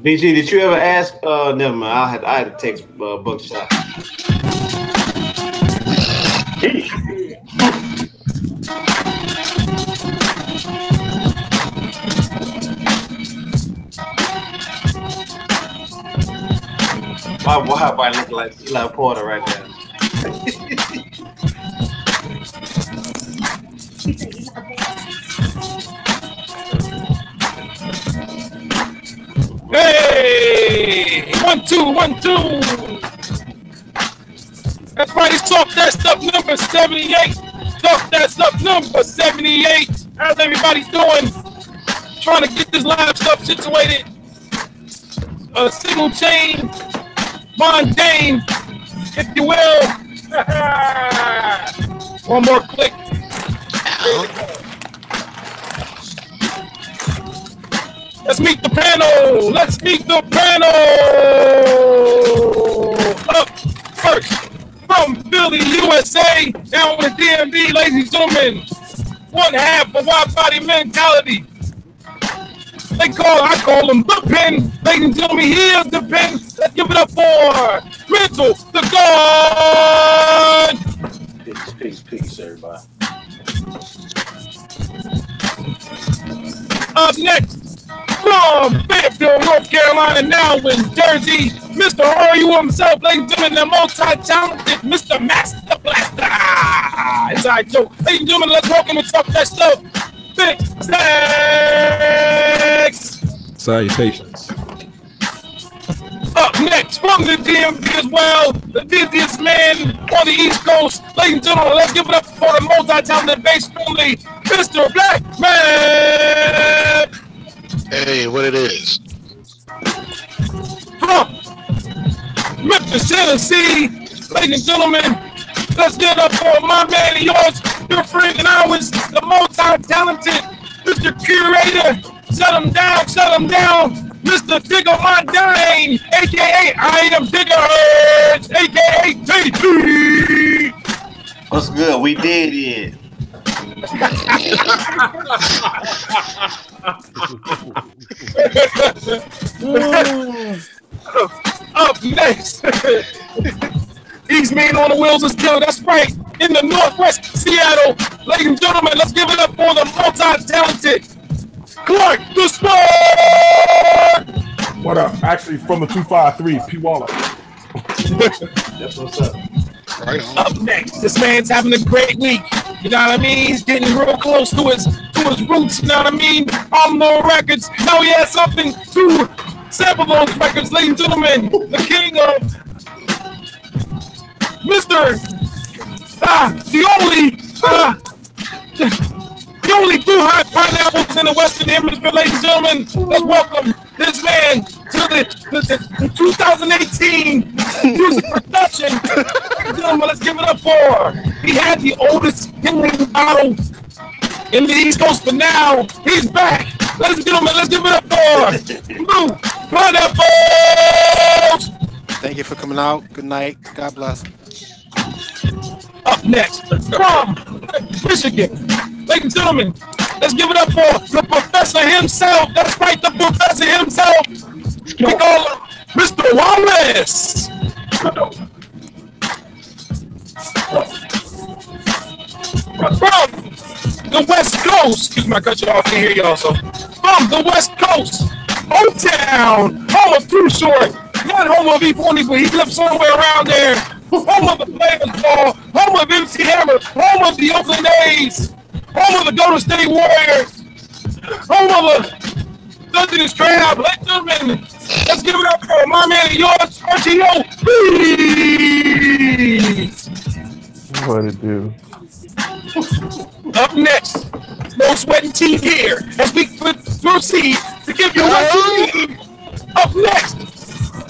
BG, did you ever ask? Never mind. I had to text Buckshot. Why look like Eli Porter right now? Hey! 1, 2, 1, 2. That's right, it's Talk That Stuff number 78. Talk That Stuff number 78. How's everybody doing? Trying to get this live stuff situated. A single chain, mundane, if you will. One more click. Let's meet the panel. Let's meet the panel. Up first from Philly, USA, down with DMV, ladies and gentlemen. One half of Wide Body Mentality. I call him the Pen. Ladies and gentlemen, here's the Pen. Let's give it up for Mental the God. Peace, everybody. Up next, from Fayetteville, North Carolina, now in Jersey, Mr. Haru himself, ladies and gentlemen, the multi-talented Mr. Master Blaster. Inside joke. Ladies and gentlemen, let's welcome and talk that stuff. Big Stacks. Salutations. Up next, from the DMV as well, the busiest man on the East Coast. Ladies and gentlemen, let's give it up for the multi-talented bass friendly Mr. Black Man. Hey, what it is? From Memphis, Tennessee, ladies and gentlemen, let's give it up for my man and yours, your friend and ours, the multi-talented Mr. Curator. Shut him down, Mr. Digger Mondine, a.k.a. I Am Diggers, a.k.a. JP. What's good? We did it. Up next, East Main on the wheels is killer. That's right. In the Northwest Seattle, ladies and gentlemen, let's give it up for the multi-talented Clark the Sport. What up? Actually, from the 253, P. Waller. That's what's up. Right on. Up next, this man's having a great week. You know what I mean? He's getting real close to his roots. You know what I mean? On the records. Now he has something to sample those records, ladies and gentlemen. The king of Mr. The only two hot pineapples in the Western Hemisphere, ladies and gentlemen. Let's welcome this man to the 2018 music production. Ladies and gentlemen, let's give it up for. He had the oldest killing bottle in the East Coast, but now he's back. Ladies and gentlemen, let's give it up for Blue Pineapples. Thank you for coming out. Good night. God bless. Up next, from Michigan, ladies and gentlemen, let's give it up for the professor himself. That's right, the professor himself. We call him Mr. Wallace. From the West Coast, excuse me, I cut you off, I can't hear y'all, so. From the West Coast, O-Town, home of Too Short, not home of E40, but he lives somewhere around there. Home of the Flavors Ball, home of MC Hammer, home of the Oakland A's, home of the Golden State Warriors, home of the Dungeon Straight Out. Ladies and gentlemen, let's give it up for my man and yours, RTO. Please. What it do? Up next, no sweating teeth here as we proceed to give you what you need. Up next,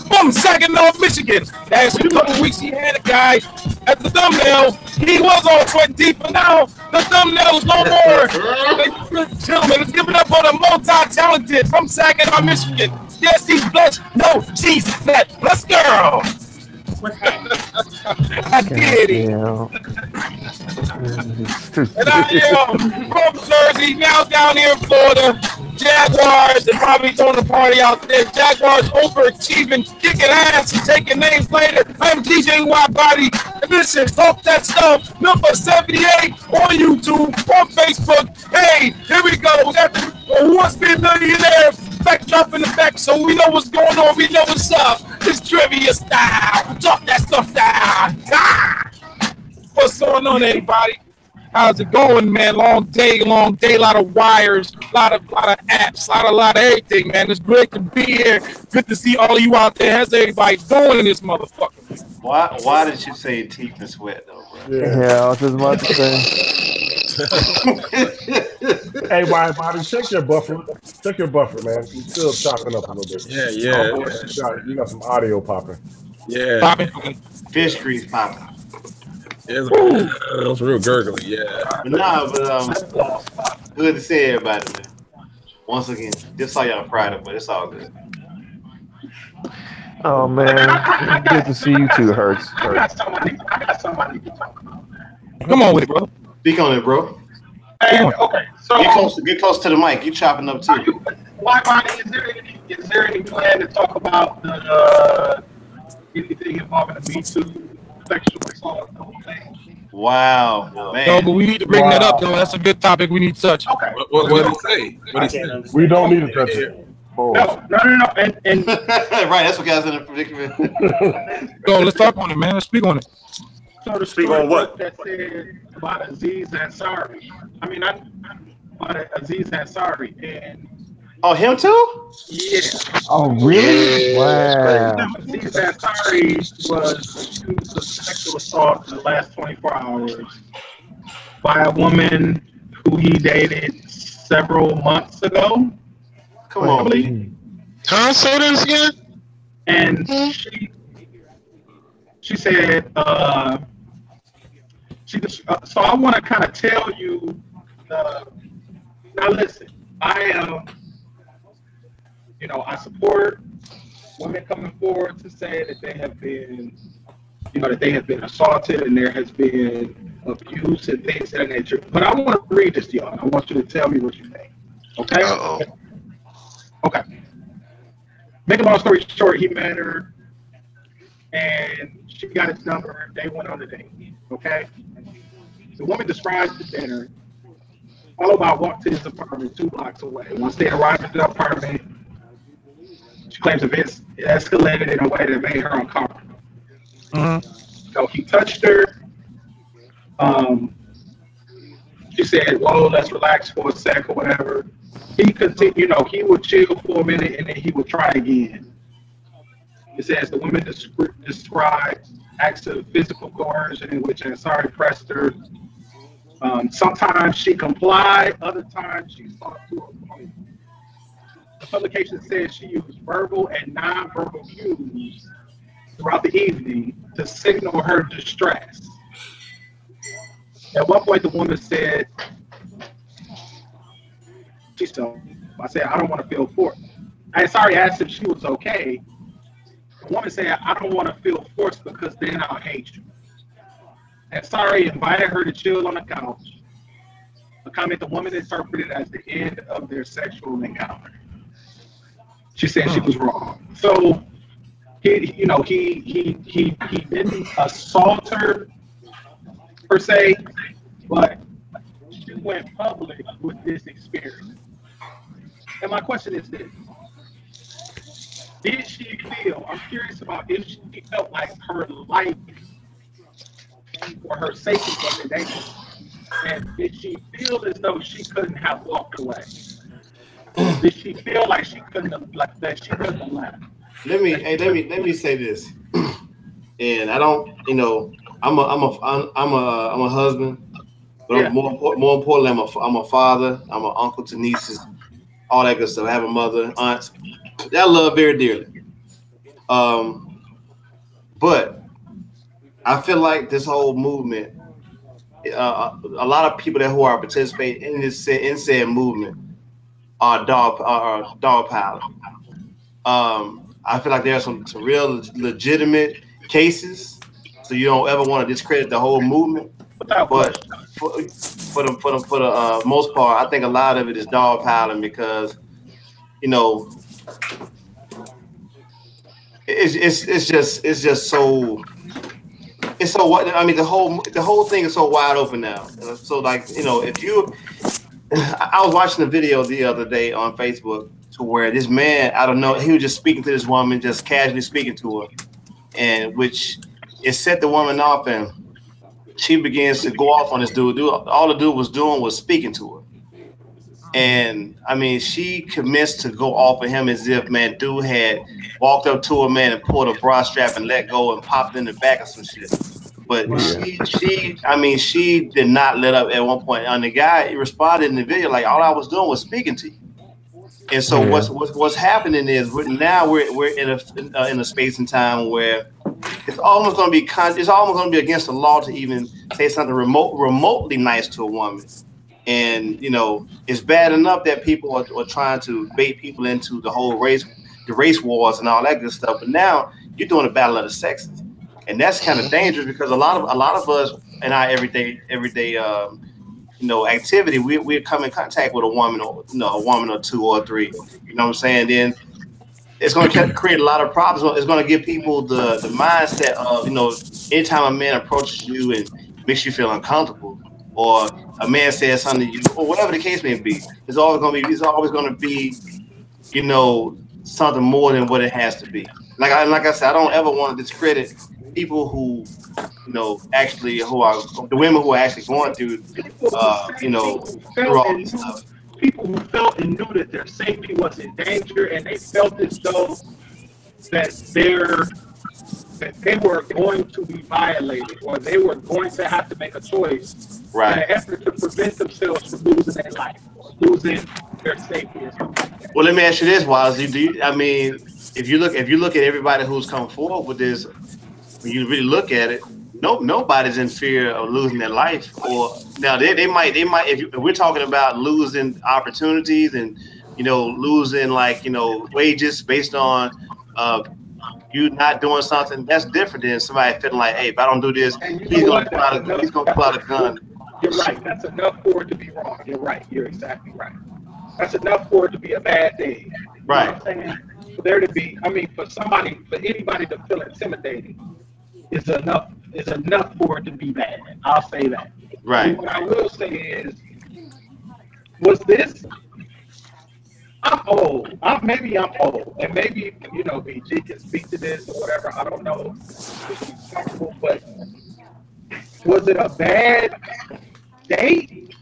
from Saginaw, Michigan. Last couple weeks, he had a guy at the thumbnail. He was all sweating teeth, but now the thumbnail is no more. Gentlemen, let's give it up for the multi-talented from Saginaw, Michigan. Yes, he's blessed. No, she's that blessed girl. I did it. And I am from Jersey, now down here in Florida. Jaguars and probably throwing a party out there. Jaguars overachieving, kicking ass and taking names later. I'm DJ WIDEBODY. And this is Talk That Stuff, number 78 on YouTube, on Facebook. Hey, here we go. We got the Who Wants to Be a Millionaire backdrop in the back, so we know what's going on. We know what's up. It's trivia style. Talk that stuff down. Ah! What's going on, everybody? How's it going, man? Long day, a lot of wires, a lot of apps, a lot of everything, man. It's great to be here. Good to see all of you out there. How's everybody doing in this motherfucker? Why did you say teeth and sweat though, bro? Yeah, I was just about to say. Hey, WIDEBODY, check your buffer. Check your buffer, man. You're still chopping up a little bit. Yeah. You got some audio popping. Yeah. Popping. Fish grease popping. It was real gurgly, yeah. Good to see everybody, man. Once again, just saw y'all Friday, but it's all good. Oh man, good to see you too, Hurts. I got somebody to talk about. Come on with it, bro. Speak on it, bro. Hey, okay, so Get close to the mic. You chopping up too. WIDEBODY, is there any plan to talk about anything involving the Me Too sexual assault thing? Wow, man. No, but we need to bring that up, though. That's a good topic we need to touch. Okay. What did he say? We don't need to touch it. No. And Right, that's what guys in the predicament. Go, let's talk on it, man. Let's speak on it. so the Speak story on what? that said about Aziz Ansari. About Aziz Ansari, and Oh, him too? yeah. Oh really? Wow. Aziz Ansari was accused of sexual assault in the last 24 hours by a woman who he dated several months ago. Come on. Huh? Say this again? And she said, so I want to kind of tell you, now listen, I am, I support women coming forward to say that they have been, that they have been assaulted and there has been abuse and things of that nature. But I want to read this to y'all. I want you to tell me what you think. Okay? Uh-oh. Okay. Make a long story short, he met her and she got his number. They went on a date. Okay? The woman describes the dinner, followed by a walk to his apartment 2 blocks away. Once they arrived at the apartment, she claims events escalated in a way that made her uncomfortable. So he touched her. She said, "Whoa, let's relax for a sec or whatever." He continued, he would chill for a minute and then he would try again. It says the woman described acts of physical coercion in which Ansari pressed her. Sometimes she complied, other times she sought to avoid. The publication says she used verbal and nonverbal cues throughout the evening to signal her distress. At one point, the woman said, I said, I don't want to feel forced. Ansari asked if she was okay. The woman said, I don't want to feel forced because then I'll hate you. Ansari invited her to chill on the couch, a comment the woman interpreted as the end of their sexual encounter. She said she was wrong. So he didn't assault her per se, but she went public with this experience. And my question is this: did she feel? I'm curious about if she felt like her life or her safety was in danger, and did she feel as though she couldn't have walked away? Did she feel like she couldn't have, like that she couldn't have left? Let me say this, and I don't, I'm a husband, but Yeah. more importantly, I'm a father. I'm an uncle to nieces, all that good stuff. I have a mother, aunts that I love very dearly. But I feel like this whole movement, a lot of people who are participating in this said movement are dogpiling. I feel like there are some real legitimate cases, so you don't ever want to discredit the whole movement. But for the most part, I think a lot of it is dogpiling because you know, it's just so. It's so what I mean. The whole thing is so wide open now. So like if you, I was watching a video the other day on Facebook to where this man, I don't know, he was just speaking to this woman, just casually speaking to her, and which it set the woman off, and she begins to go off on this dude. All the dude was doing was speaking to her, and I mean, she commenced to go off of him as if man, dude had walked up to her, man, and pulled a bra strap and let go and popped in the back or some shit. But she did not let up at one point. And the guy responded in the video like, all I was doing was speaking to you. And so what's happening is now we're in a space and time where it's almost going to be against the law to even say something remotely nice to a woman. And it's bad enough that people are trying to bait people into the whole race wars and all that good stuff. But now you're doing a battle of the sexes. And that's kind of dangerous because a lot of us in our everyday activity, we come in contact with a woman or a woman or two or three. You know what I'm saying? Then it's going to create a lot of problems. It's going to give people the mindset of anytime a man approaches you and makes you feel uncomfortable, or a man says something to you, or whatever the case may be, it's always going to be something more than what it has to be. Like I said, I don't ever want to discredit people who, actually who are the women who are actually going through, through all this stuff. People who felt and knew that their safety was in danger, and they felt as though that they were going to be violated, or they were going to have to make a choice in an effort to prevent themselves from losing their life, or losing their safety. Well, let me ask you this, Wise. If you look at everybody who's come forward with this, when you really look at it, nobody's in fear of losing their life. Or now they might if we're talking about losing opportunities and losing wages based on you not doing something, that's different than somebody feeling like, hey, if I don't do this, he's gonna pull out a gun. You're right. That's enough for it to be wrong. You're right. You're exactly right. That's enough for it to be a bad thing. Right. You know what I'm saying? For there to be, for anybody to feel intimidated is enough for it to be bad. I'll say that. Right. And what I will say is, was this? I'm old. Maybe I'm old, and maybe BG can speak to this or whatever. I don't know if he's comfortable, but was it a bad date?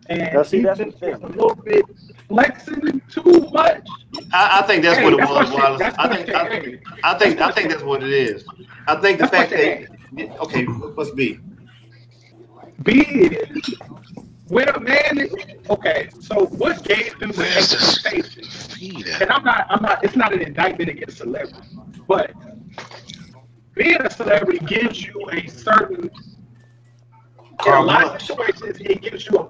And he just was a little bit flexing too much. I think that's what it was, Wallace. I think that's what it is. I think the fact that what's B? B is when a man is so what gave them the expectation? And I'm not. It's not an indictment against celebrities, but being a celebrity gives you a certain. In a lot of situations, it gives you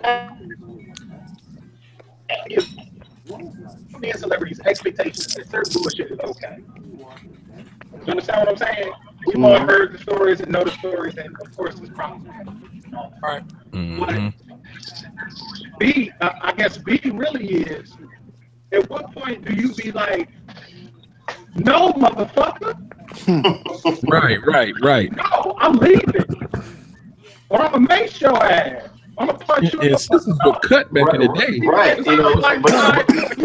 being celebrities expectations that certain bullshit is okay. You understand what I'm saying? We've all heard the stories and know the stories, and of course, it's problematic. Right. But B, I guess B really is. At what point do you be like, no, motherfucker? Right. No, I'm leaving. Or I'm gonna make your ass. I'm gonna punch you in the sisters were cut back in the day. Right. You like 5'4".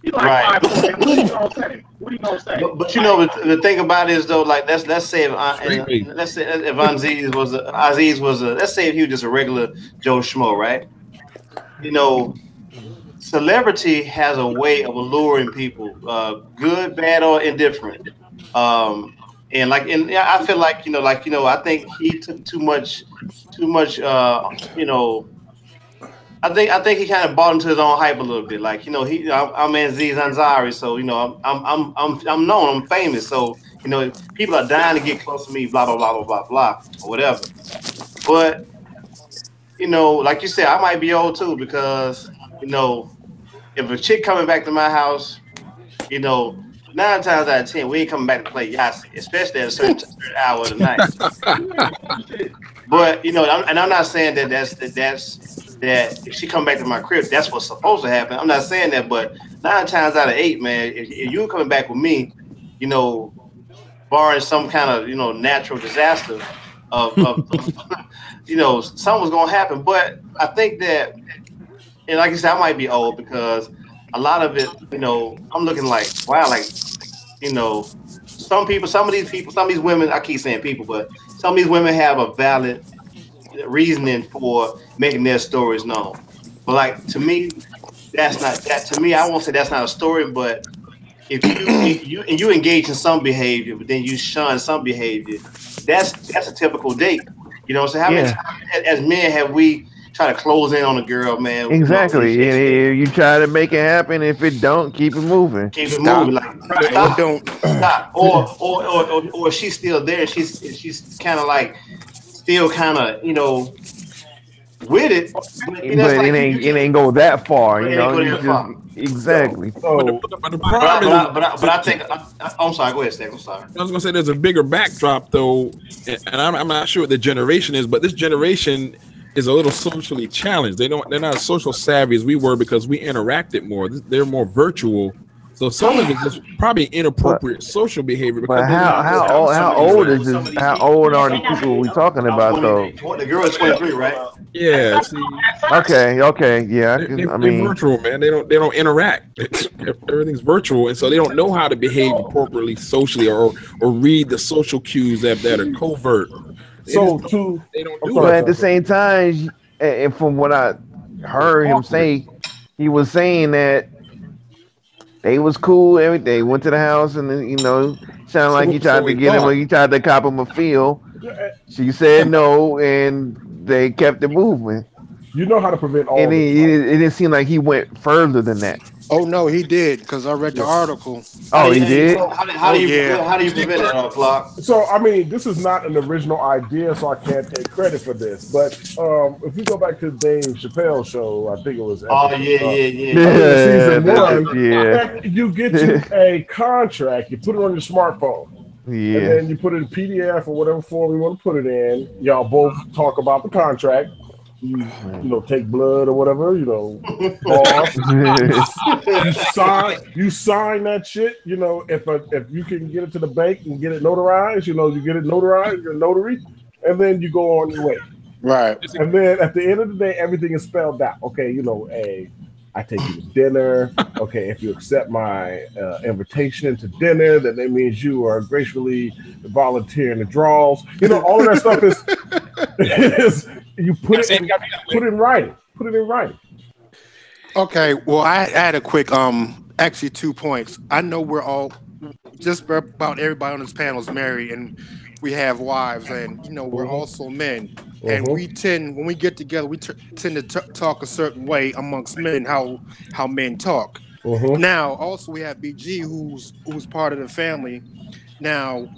You like 5'4". What are you gonna say? But the thing about it is though, like let's say if Aziz was let's say if he was just a regular Joe Schmo, right? Celebrity has a way of alluring people, good, bad, or indifferent. And I feel like I think he took too much. I think he kind of bought into his own hype a little bit. Like I'm Aziz Ansari, so I'm known, I'm famous, so people are dying to get close to me, blah blah blah blah blah blah or whatever. But like you said, I might be old too because if a chick coming back to my house, 9 times out of 10, we ain't coming back to play Yahtzee, especially at a certain hour of the night. But and I'm not saying that that's that if she come back to my crib, that's what's supposed to happen. I'm not saying that, but 9 times out of 8, man, if you coming back with me, you know, barring some kind of, you know, natural disaster of you know, something's gonna happen. But I think that, and like I said, I might be old because a lot of it, you know, I'm looking like, wow, like, you know, some of these women, I keep saying people, but some of these women have a valid reasoning for making their stories known. But like, to me, that's not that. To me, I won't say that's not a story, but if you engage in some behavior, but then you shun some behavior, that's a typical date. You know what I'm saying? How many as men have we tried to close in on a girl, man? Exactly. You know, You try to make it happen. If it don't, keep it moving. keep it moving. Like stop. Or she's still there. She's kind of like still kind of, you know, with it. But it ain't go that far. You know. Exactly. But the problem but I think I'm sorry. Go ahead, Steve. I'm sorry. I was gonna say there's a bigger backdrop though, and I'm not sure what the generation is, but this generation is a little socially challenged. They're not as social savvy as we were because we interacted more. They're more virtual, so some of it is probably inappropriate social behavior. Because but how old is this? How old are the people we talking about though? The girl is 23, right? Yeah. See, okay, yeah. They're virtual, man. They don't interact. Everything's virtual, and so they don't know how to behave appropriately socially or read the social cues that are covert. They don't do but it. at the same time, and from what I heard him say, he was saying that they was cool, everything. Went to the house, and then, you know, sounded like he tried to get him, or he tried to cop him a feel. She said no, and they kept it moving. You know how to prevent all. And it didn't seem like he went further than that. Oh no, he did, because I read the article. Oh, he did. How do you prevent it, Clark? So I mean, this is not an original idea, so I can't take credit for this. But if you go back to Dave Chappelle's show, I think it was. Season 1. You get you a contract. You put it on your smartphone. Yeah. And then you put it in PDF or whatever form you want to put it in. Y'all both talk about the contract. You know, take blood or whatever, you know, you sign that shit, you know, if you can get it to the bank and get it notarized, you know, you get it notarized, you're a notary, and then you go on your way. Right. And then at the end of the day, everything is spelled out. Okay, you know, I take you to dinner. Okay, if you accept my invitation to dinner, then that means you are gracefully volunteering the draws. You know, all of that stuff is you put it in writing. Put it in writing. Okay, well, I had a quick, actually 2 points. I know we're all, just about everybody on this panel is married, and we have wives, and, you know, we're also men. And we tend, when we get together, we tend to talk a certain way amongst men, how men talk. Now, also, we have BG, who's part of the family. Now,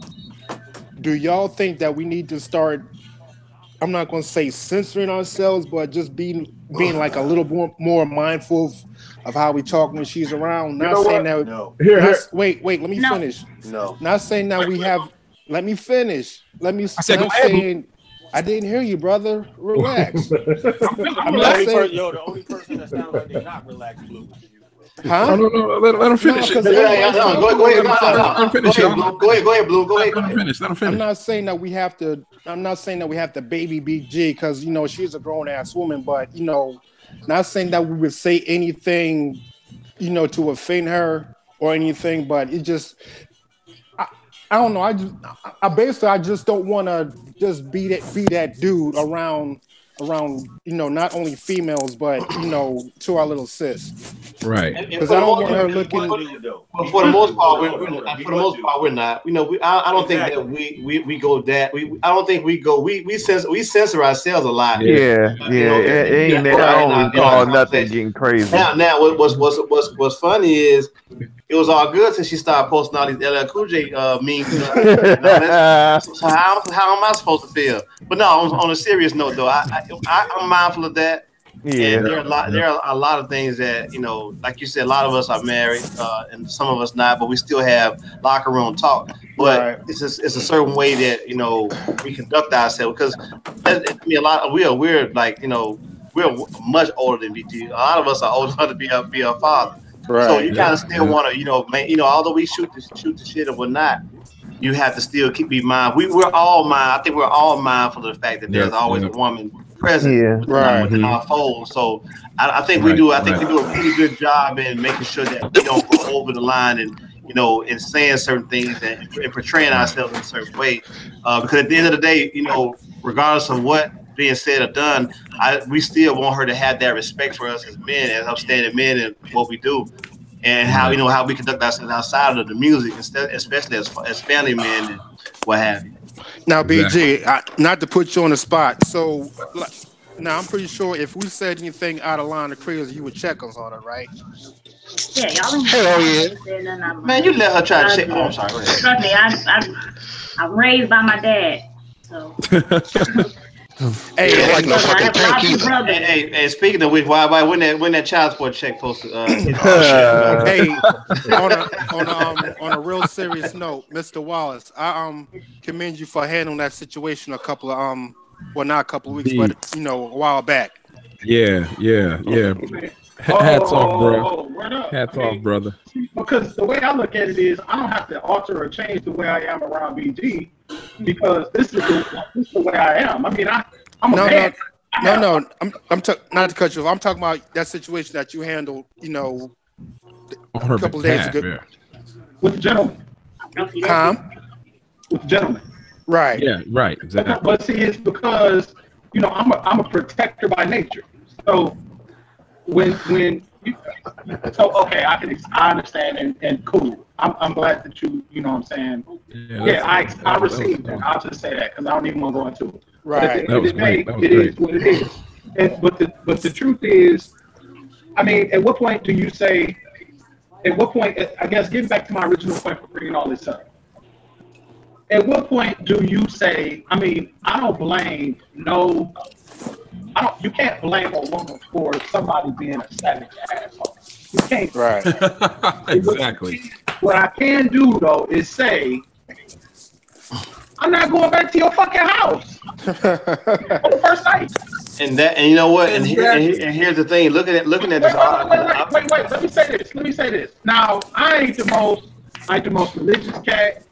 do y'all think that we need to start, I'm not going to say censoring ourselves, but just being like a little more mindful of how we talk when she's around? Not saying that. No. Wait, let me finish. No. Not saying that we have. Let me finish. Let me. I didn't hear you, brother. Relax. I'm not saying. The only person that sounds like they're not relaxed, Blue, is you. Huh? No, let him finish. Go ahead, Blue. Go ahead. Let him finish. I'm not saying that we have to. I'm not saying that we have to baby BG because, you know, she's a grown ass woman, but, you know, not saying that we would say anything, you know, to offend her or anything, but it just, I don't know. I just don't want to just be that dude around, you know, not only females, but, you know, to our little sis. Right. Because I don't want her looking. For the most part, we're not. You know, I don't think that we go that. I don't think we go. We censor ourselves a lot. Yeah. It ain't that. I don't recall nothing getting crazy. Now, what's funny is it was all good since she started posting all these LL Cool J memes. So how am I supposed to feel? But no, on a serious note, though, I'm mindful of that. Yeah, and there are a lot of things that, you know, like you said, a lot of us are married, and some of us not, but we still have locker room talk. But it's a certain way that, you know, we conduct ourselves, because we're like, you know, we're much older than BG. A lot of us are old enough to be a father. Right. So you kind of still want to, although we shoot the shit and whatnot, you have to still be mindful. We're all I think we're all mindful of the fact that there's always a woman present within our fold. So I think we do. I think we do a pretty good job in making sure that we don't go over the line and in saying certain things and portraying ourselves in a certain way. Because at the end of the day, regardless of what being said or done, we still want her to have that respect for us as men, as upstanding men, and what we do. And how we conduct ourselves outside of the music, especially as family men and what have you. Now, BG, not to put you on the spot. So now I'm pretty sure if we said anything out of line or crazy, you would check us on it, right? Yeah, y'all. Hell yeah. Man, you let her try to check. Oh, I'm sorry. Trust me, I'm raised by my dad, so. Hey, like no fucking tank either. Hey, speaking of which, why when that child support check posted? Hey, on a real serious note, Mr. Wallace, I commend you for handling that situation a couple of not a couple of weeks, but a while back. Yeah. Hats off, bro. Hats off, brother. Because the way I look at it is, I don't have to alter or change the way I am around BG, because this is the way I am. I mean, I'm a man. No. I'm not to cut you off. I'm talking about that situation that you handled, a couple of days ago. Yeah. With the gentleman. With the gentleman. Right. Yeah. Right. Exactly. But see, it's because I'm a protector by nature. So when you, okay, I understand and cool. I'm glad that you know what I'm saying. I received that. I'll just say that because I don't even want to go into it. Right. But at the end of the day, it is what it is. But the truth is, I mean, at what point do you say? At what point? I guess getting back to my original point for bringing all this up. At what point do you say? I mean, I don't blame no. You can't blame a woman for somebody being a savage asshole. You can't. Right. Exactly. What I can do though is say, I'm not going back to your fucking house on the first night. And you know what? And here's the thing. Looking at this. Wait. Let me say this. Now, I ain't the most religious cat.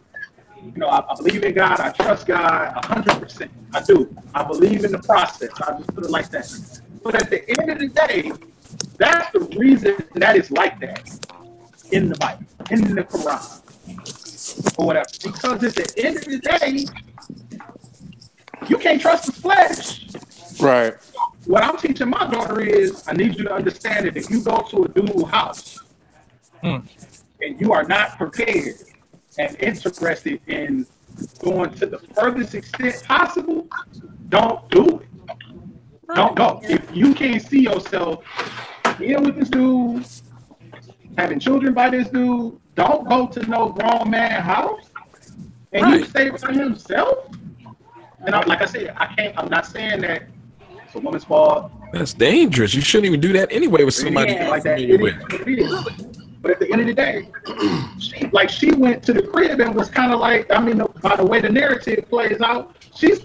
I believe in God. I trust God 100%. I do. I believe in the process. I just put it like that. But at the end of the day, that's the reason that it's like that in the Bible, in the Quran, or whatever. Because at the end of the day, you can't trust the flesh. Right. What I'm teaching my daughter is, I need you to understand that if you go to a dude's house and you are not prepared and interested in going to the furthest extent possible, don't do it. Don't go. If you can't see yourself being with this dude, having children by this dude, don't go to no grown man house and you stay by himself. And like I said, I'm not saying that it's a woman's fault. That's dangerous. You shouldn't even do that anyway with somebody like that. It is. But at the end of the day, she went to the crib and was kind of like, I mean, by the way the narrative plays out, she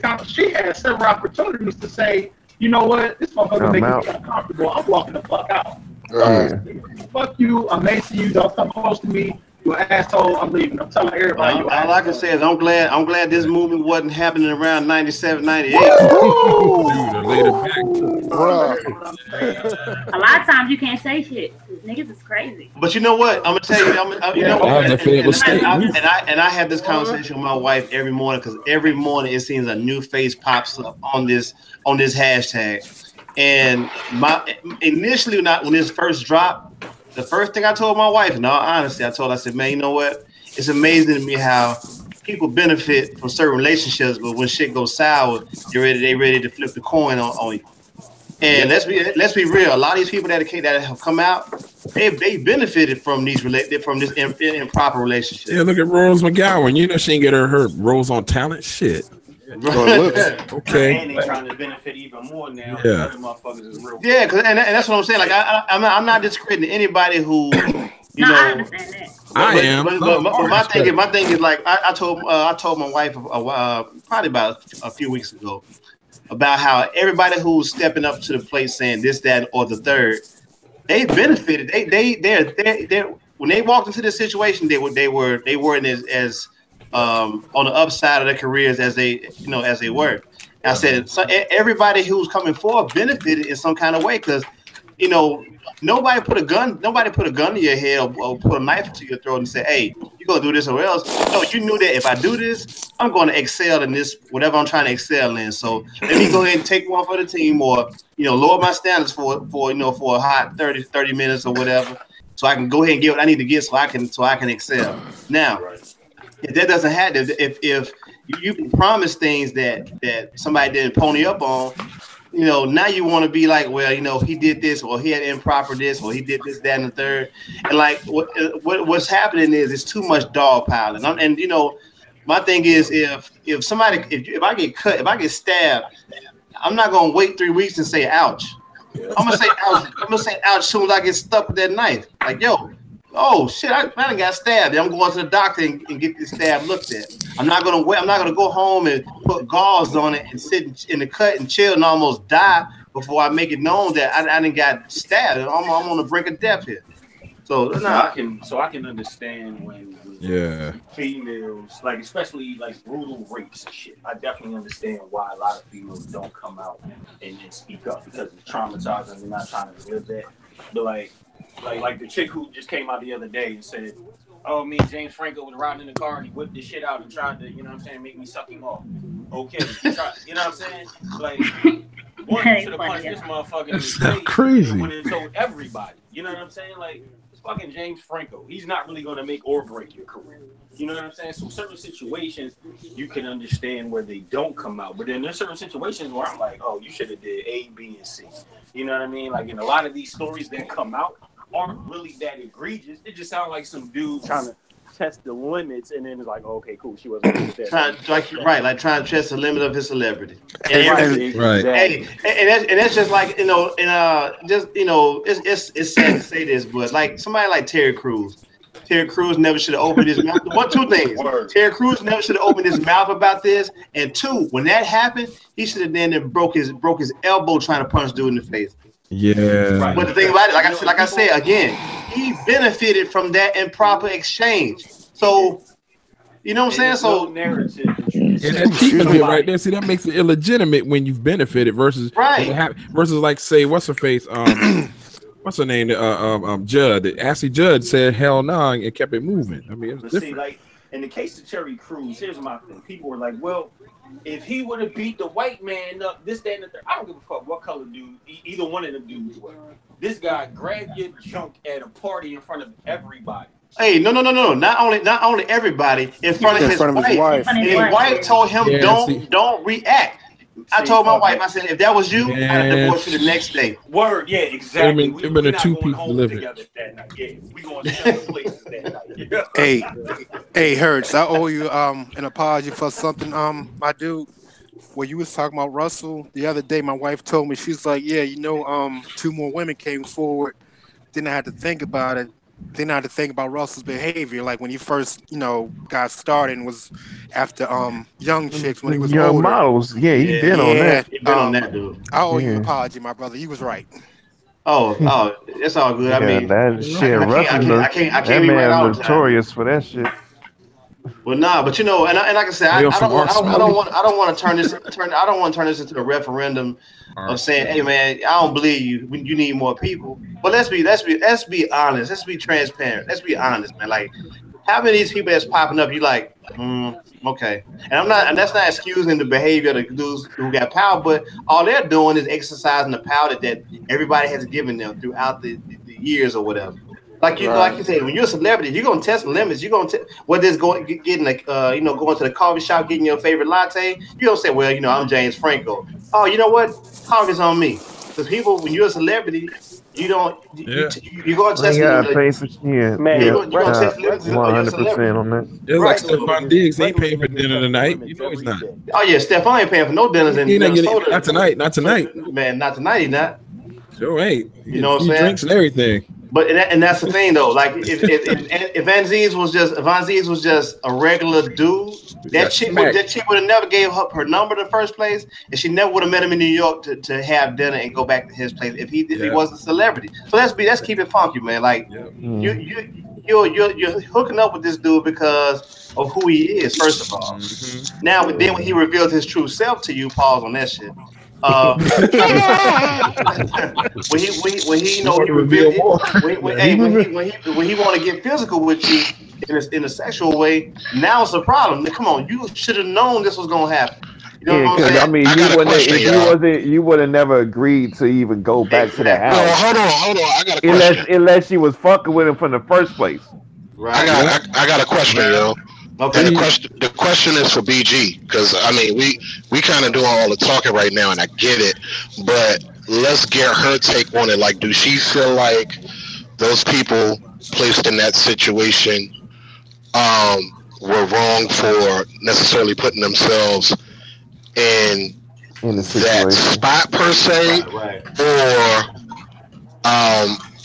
had several opportunities to say, you know what, this motherfucker making me uncomfortable. I'm walking the fuck out. Fuck you. I'm macing you. Don't come close to me. You an asshole. I'm leaving. I'm telling everybody. All I can say is I'm glad this movement wasn't happening around 97, 98. A lot of times you can't say shit. Niggas is crazy. But you know what? I'm gonna tell you. I have this conversation with my wife every morning because every morning it seems a new face pops up on this hashtag. And initially when this first dropped, the first thing I told my wife, in all honesty, I said, man, you know what? It's amazing to me how people benefit from certain relationships, but when shit goes sour, they ready to flip the coin on you. And let's be real. A lot of these people that have come out, they benefited from this improper relationship. Yeah, look at Rose McGowan. You know she didn't get her roles on talent. Shit. Okay. And they're trying to benefit even more now. Yeah. Motherfuckers is real. Yeah, and that's what I'm saying. Like I'm not discrediting anybody who I understand that. I am. But my thing is like I told my wife probably about a few weeks ago. about how everybody who's stepping up to the plate saying this, that, or the third, they benefited. They're when they walked into this situation, they weren't as on the upside of their careers as they were. I said, so everybody who's coming forward benefited in some kind of way because, nobody put a gun to your head or put a knife to your throat and say, hey, you're going to do this or else. No, you knew that if I do this, I'm going to excel in this, whatever I'm trying to excel in. So let me go ahead and take one for the team or, lower my standards for a hot 30 minutes or whatever. So I can go ahead and get what I need to get so I can excel. Now, if that doesn't happen, if you promise things that somebody didn't pony up on, now you want to be like, well, he did this or he had improper this or he did this, that, and the third. And like what's happening is it's too much dogpiling. And my thing is if I get cut, if I get stabbed, I'm not gonna wait 3 weeks and say ouch. I'm gonna say ouch. I'm gonna say ouch as soon as I get stuck with that knife. Like, oh shit, I done got stabbed. I'm going to the doctor and get this stab looked at. I'm not gonna wait. I'm not gonna go home and put gauze on it and sit in the cut and chill and almost die before I make it known that I done got stabbed. I'm on the brink of death here. So I can understand when females, like especially like brutal rapes and shit. I definitely understand why a lot of females don't come out and speak up because it's traumatizing and they're not trying to live that. But like the chick who just came out the other day and said, oh, me and James Franco was riding in the car and he whipped this shit out and tried to, make me suck him off. Okay. You know what I'm saying? Like, one, you should have punched this motherfucker in the face. Crazy. When it told everybody. You know what I'm saying? Like, it's fucking James Franco. He's not really going to make or break your career. You know what I'm saying? So certain situations, you can understand where they don't come out. But then there's certain situations where I'm like, oh, you should have did A, B, and C. You know what I mean? Like, in a lot of these stories that come out, aren't really that egregious. It just sounds like some dude trying to test the limits, and then it's like, oh, okay, cool, she wasn't good at that. Trying to test the limit of his celebrity. Right. Hey, and that's just like it's sad to say this, but like somebody like Terry Crews. Terry Crews never should have opened his mouth. Two things. Terry Crews never should have opened his mouth about this. And two, when that happened, he should have then broke his elbow trying to punch dude in the face. Yeah. But the thing about it, like I said again, he benefited from that improper exchange. So, you know what I'm saying? So narrative. And that cheapens it right there. See, that makes it illegitimate when you've benefited versus like say, what's her face? What's her name? Judd. Ashley Judd said hell no and kept it moving. I mean, it's different. See, like in the case of Terry Crews, here's my thing. People were like, well, if he would have beat the white man up, this, that, and the third, I don't give a fuck what color dude either one of them dudes were. This guy grabbed your junk at a party in front of everybody. Hey, no. Not only everybody, in front of his wife. His wife told him, don't react. I told my wife, I said, if that was you, I'd divorce you the next day. Word, yeah, exactly. It's been a two-piece living. Yeah, we going to separate places that night. Hey, Hertz, I owe you an apology for something, my dude. When you was talking about Russell the other day, my wife told me, she's like, yeah, two more women came forward. Then I had to think about it. Then I had to think about Russell's behavior, like when he first, got started and was after young chicks when he was young older. models. Yeah, he been on that. He been on that, dude. I owe you an apology, my brother. You was right. Oh, it's all good. I mean, that shit. I can't be right all the time. Notorious for that shit. Well, nah, but and like I said, I don't want to turn this into a referendum of saying, hey man, I don't believe you. You need more people. But let's be honest. Let's be transparent. Let's be honest, man. Like, how many of these people that's popping up? You like, okay. And that's not excusing the behavior of the dudes who got power, but all they're doing is exercising the power that everybody has given them throughout the years or whatever. Like you said, when you're a celebrity, you're gonna test the limits. You're gonna whether it's going to the coffee shop, getting your favorite latte. You don't say, well, I'm James Franco. Oh, you know what? Coffee's on me. Because people, when you're a celebrity, you don't. You go and test the limits. You're gonna test the limits. 100% on that. It's like Stephon Diggs ain't paying for dinner tonight. You know he's not. Oh yeah, Stephon ain't paying for no dinners in Minnesota. Not tonight. Not tonight. Man, not tonight. He's not. Sure ain't. You know what I'm saying? Drinks and everything. But and that's the thing though. Like if Van Z's was just a regular dude, that chick would have never gave up her number in the first place, and she never would have met him in New York to have dinner and go back to his place if he wasn't a celebrity. So let's keep it funky, man. Like you're hooking up with this dude because of who he is, first of all. Now, but then when he reveals his true self to you, pause on that shit. When he know he revealed when he want to get physical with you in a sexual way, now it's a problem. Come on, you should have known this was gonna happen. You know what I'm saying? I mean, you would have never agreed to even go back to the house. No, hold on. I got a question. Unless she was fucking with him from the first place. Right. I got a question, yo. Okay. And the question is for BG, because I mean we kind of doing all the talking right now, and I get it, but let's get her take on it. Like, do she feel like those people placed in that situation were wrong for necessarily putting themselves in that spot per se, or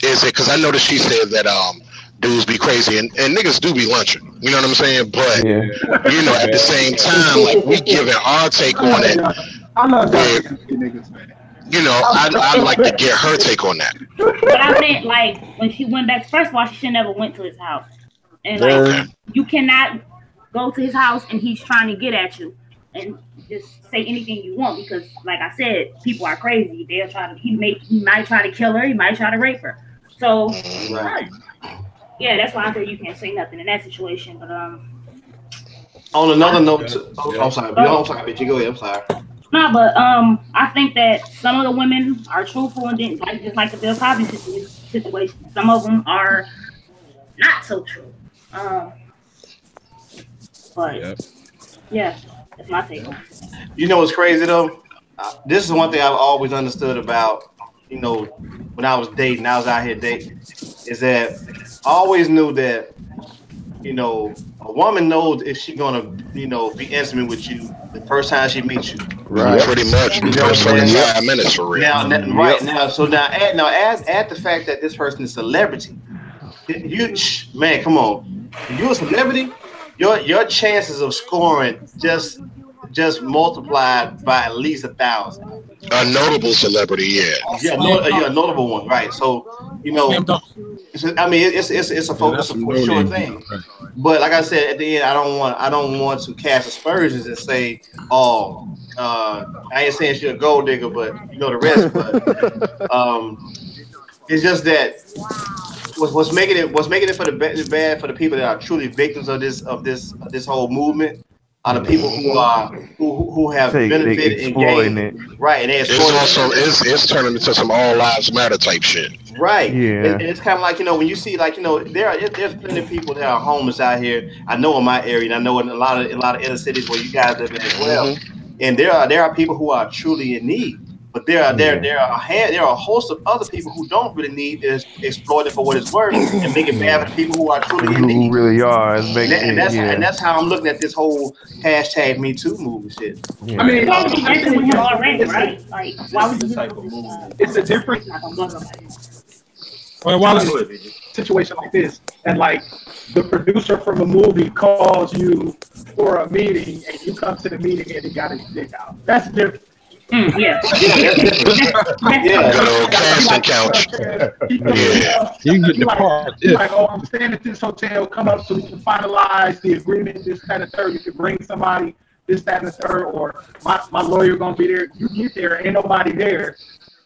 is it? Because I noticed she said that dudes be crazy and niggas do be lunching. You know what I'm saying? But you know, at the same time, like, we giving our take on it. I love niggas, man. You know, I'd like to get her take on that. But I meant, like, when she went back, first of all, she should never went to his house. And like, you cannot go to his house and he's trying to get at you and just say anything you want, because, like I said, people are crazy. They'll try to. He might try to kill her. He might try to rape her. So. Yeah, that's why I said you can't say nothing in that situation. But on another note, I'm sorry, bitch. You go ahead. I'm sorry. No, but I think that some of the women are truthful and didn't just like the Bill Cosby situation. Some of them are not so true. But yeah, that's my take on it. You know what's crazy though? This is one thing I've always understood about, you know, when I was out here dating, is that I always knew that, you know, a woman knows if she's gonna, you know, be intimate with you the first time she meets you. Right. Pretty much. The first 45 minutes for real. Now, add the fact that this person is a celebrity. Man, come on. If you're a celebrity, your chances of scoring just multiplied by at least 1,000. A notable celebrity, yeah, a notable one, right? So, you know, I mean, it's a for sure thing. But like I said, at the end, I don't want to cast aspersions and say, I ain't saying she's a gold digger, but you know the rest. But it's just that what's making it for the bad for the people that are truly victims of this whole movement. Are the people who have benefited and gained, right? And it's turning into some all lives matter type shit, right? Yeah, and it's kind of like, you know, when you see, like, you know, there's plenty of people that are homeless out here. I know in my area, and I know in a lot of inner cities where you guys live in as well. And there are people who are truly in need. But there are a host of other people who don't really need to exploit it for what it's worth and make it bad for the people who are truly in need. Who really are. And that's how I'm looking at this whole hashtag Me Too movement shit. Yeah. I mean, with him already, right? Like, why would you do it's a different situation like this, and like the producer from a movie calls you for a meeting, and you come to the meeting and he got his dick out. That's different. Yeah. Good old casting couch. Yeah. You can get the part. Like, oh, I'm staying at this hotel. Come up so we can finalize the agreement. This, that, and third. You can bring somebody. This, that, and the third. Or my lawyer gonna be there. You get there, ain't nobody there,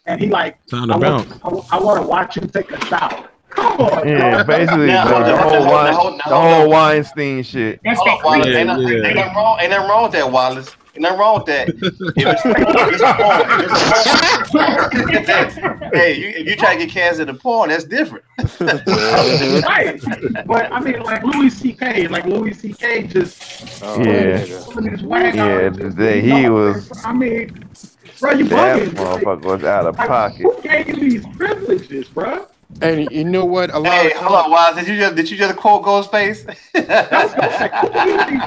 and he like, I want to watch him take a shower. Come on, yeah, basically the whole Weinstein shit. Ain't nothing wrong with that, Wallace. Ain't nothing wrong with that. Hey, if you try to get cast in the porn, that's different. Right. But I mean, like Louis C.K. just he was. I mean, bro, you that motherfucker was out of pocket. Who gave you these privileges, bro? And you know what? Hold on, Waz. Did you just quote Ghostface?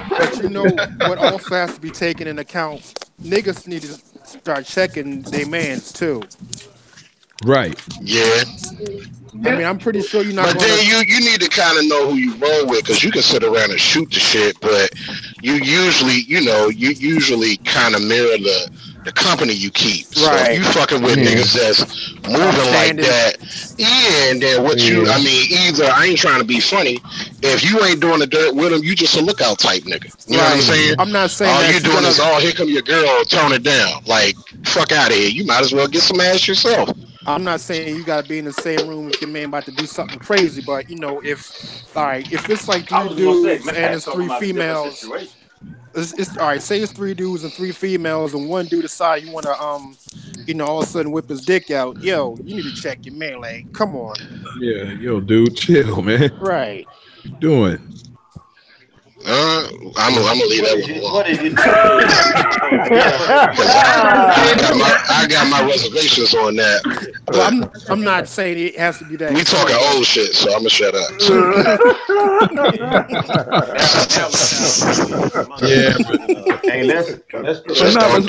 But you know what also has to be taken into account? Niggas need to start checking their mans too. Right. Yeah. I mean, I'm pretty sure you're not. But then you need to kind of know who you roll with, because you can sit around and shoot the shit, but you usually kind of mirror the company you keep. So if you fucking with niggas that's moving like that, and then I mean, either I ain't trying to be funny. If you ain't doing the dirt with them, you just a lookout type nigga. You know what I'm saying? I'm not saying all that you doing is, here come your girl, tone it down. Like, fuck out of here. You might as well get some ass yourself. I'm not saying you gotta be in the same room if your man about to do something crazy, but if it's like 3 dudes and it's 3 females, it's all right. Say it's 3 dudes and 3 females, and one dude decide you want to all of a sudden whip his dick out. Yo, you need to check your man. Like, come on. Yeah, yo, dude, chill, man. Right. What you doing? I'm gonna leave that one alone. What is it? I got my reservations on that. Well, I'm not saying it has to be that. We talking old shit, so I'm gonna shut up. Yeah. Hey, let's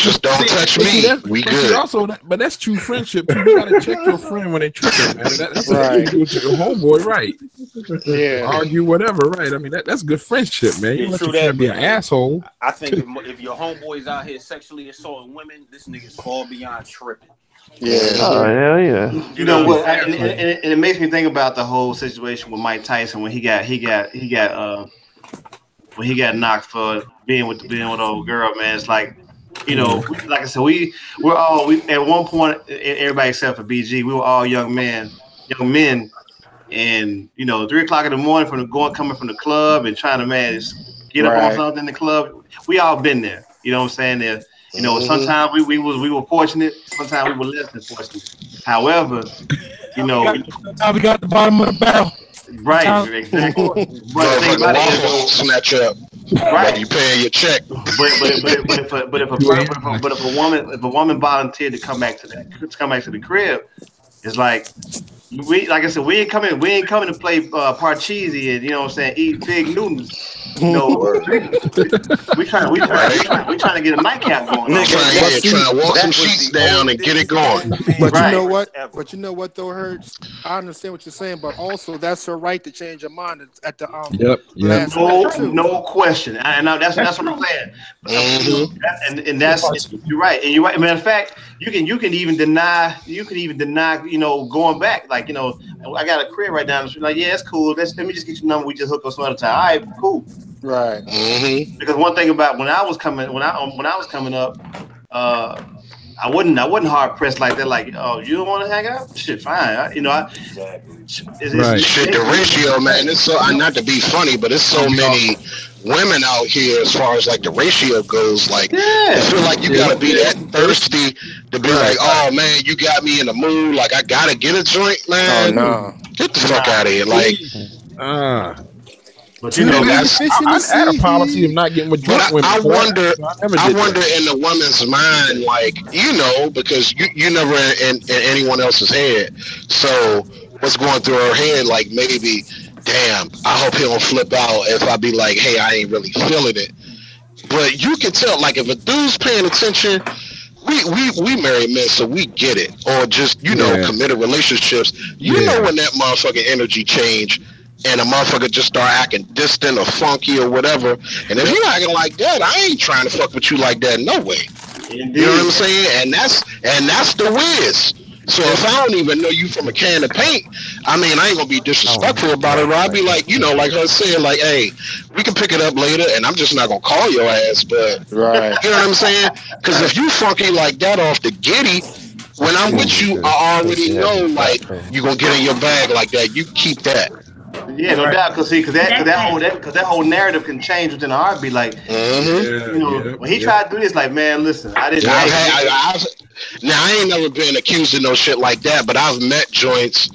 just don't touch me. We good. Also, but that's true friendship. You gotta check your friend when they tripping, man. That's right. You do with your homeboy, right? Yeah. Argue whatever, right? I mean, that's good friendship, man. You let your friend be an asshole. I think if your homeboys out here sexually assaulting women, this nigga's far beyond tripping. Yeah. Oh hell yeah. You know what? And it makes me think about the whole situation with Mike Tyson when he got knocked for being with old girl, man. It's like, like I said, we're all at one point, everybody except for BG, we were all young men, and 3:00 in the morning coming from the club and trying to get up on something in the club. We all been there. You know what I'm saying? Sometimes we were fortunate, sometimes we were less than fortunate. However, sometimes we got the bottom of the barrel. Right, exactly. But the thing about it is, snatch up. Right, you paying your check. But if a woman volunteered to come back to the crib, it's like we ain't coming to play Parcheesi and eat pig noodles. we trying to get a nightcap going. Trying to walk some sheets down and get it going. But you know what though, Hurts? I understand what you're saying, but also that's her right to change her mind at the no question. And that's what I'm saying. And that's you're right. And you're right. Matter of fact, you can even deny going back. Like, I got a crib right down the street. Like, yeah, it's cool. Let me just get your number. We just hook up some other time. All right, cool. Right. Because one thing about when I was coming up, I wasn't hard pressed like that. Like, oh, you don't want to hang out? Shit, fine. Shit, the ratio, man. It's so, not to be funny, but it's so many women out here as far as like the ratio goes. Like, I feel like you gotta be that thirsty to be like, oh man, you got me in the mood. Like, I gotta get a joint, man. Oh no, get the fuck out of here. Like, but I had a policy of not getting with drunk women. I wonder in the woman's mind, like, because you never in anyone else's head. So what's going through her head? Like, maybe, damn, I hope he don't flip out if I be like, hey, I ain't really feeling it. But you can tell, like, if a dude's paying attention, we married men, so we get it. Or just, committed relationships. You know when that motherfucking energy change and a motherfucker just start acting distant or funky or whatever. And if you're acting like that, I ain't trying to fuck with you like that, no way. Indeed. You know what I'm saying? And that's the whiz. So if I don't even know you from a can of paint, I mean, I ain't gonna be disrespectful about it. But I'll be like, like her saying, like, hey, we can pick it up later, and I'm just not gonna call your ass. But you know what I'm saying? Because if you funky like that off the giddy, when I'm with you, I already know, like, you gonna get in your bag like that. You keep that. Yeah, no doubt. Because that whole narrative can change within a heartbeat. Like, when he tried to do this, like, man, listen, I didn't. Now, I ain't never been accused of no shit like that, but I've met joints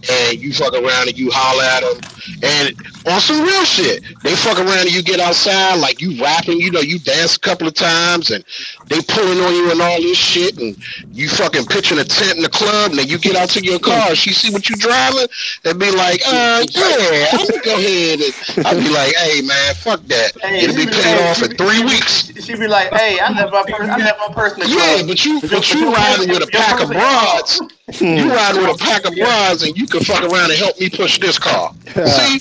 and you fuck around and you holler at them And on some real shit, they fuck around and you get outside, like you rapping, you know, you dance a couple of times and they pulling on you and all this shit, and you fucking pitching a tent in the club, and then you get out to your car, she see what you driving, and be like, yeah, I'm gonna go ahead, and I'll be like, hey man, fuck that. Hey, it'll be paid off in 3 weeks. She'd be like, hey, I left my purse in the Yeah, club. but you riding with a pack of broads. You riding with a pack of broads, and you can fuck around and help me push this car. See?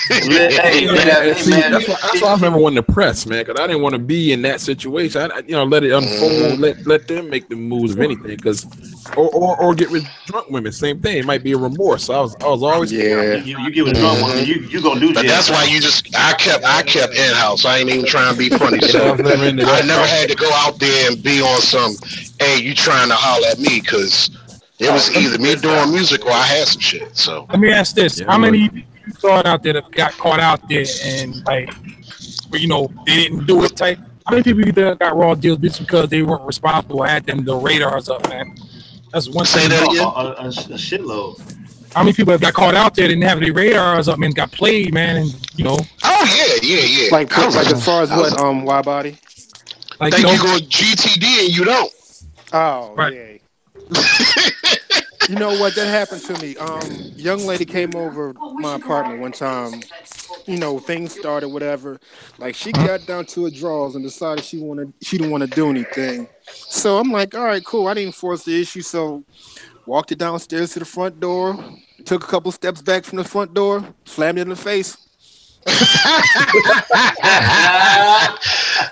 That's why I remember wanting to press, man, because I didn't want to be in that situation. I let it unfold, let them make the moves of anything, because or get with drunk women, same thing. It might be a remorse. So I was always you get with drunk women, you gonna do. But that's why I kept in house. I ain't even trying to be funny. So I never had to go out there and be on some. Hey, you trying to holler at me? Because it was either me doing music or I had some shit. So let me ask this: how many you thought out there that got caught out there and like, they didn't do it? Type. How many people that got raw deals just because they weren't responsible? Had them the radars up, man. That's one thing. Say that again. A shitload. How many people have got caught out there didn't have their radars up and got played, man? And Oh yeah. Like as far as what WIDEBODY? Like you go GTD and you don't. Oh right. Yeah. You know what? That happened to me. Young lady came over my apartment one time. Things started, whatever. Like she got down to her drawers and decided she didn't want to do anything. So I'm like, all right, cool. I didn't force the issue, so walked it downstairs to the front door. Took a couple steps back from the front door, slammed it in the face.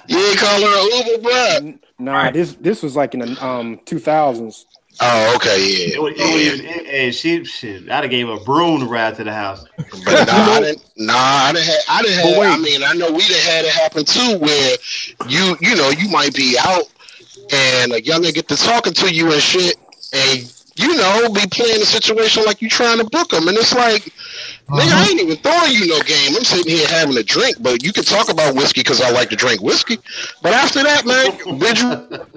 You ain't call her an Uber, bro? Nah, this was like in the 2000s. Oh, okay, yeah. Shit. I'd have gave her a broom to ride to the house. But I didn't have. I mean, I know we done had it happen too, where you might be out and a young nigga get to talking to you and shit, and be playing the situation like you trying to book them, and it's like, nigga, I ain't even throwing you no game. I'm sitting here having a drink, but you can talk about whiskey because I like to drink whiskey. But after that, man, what you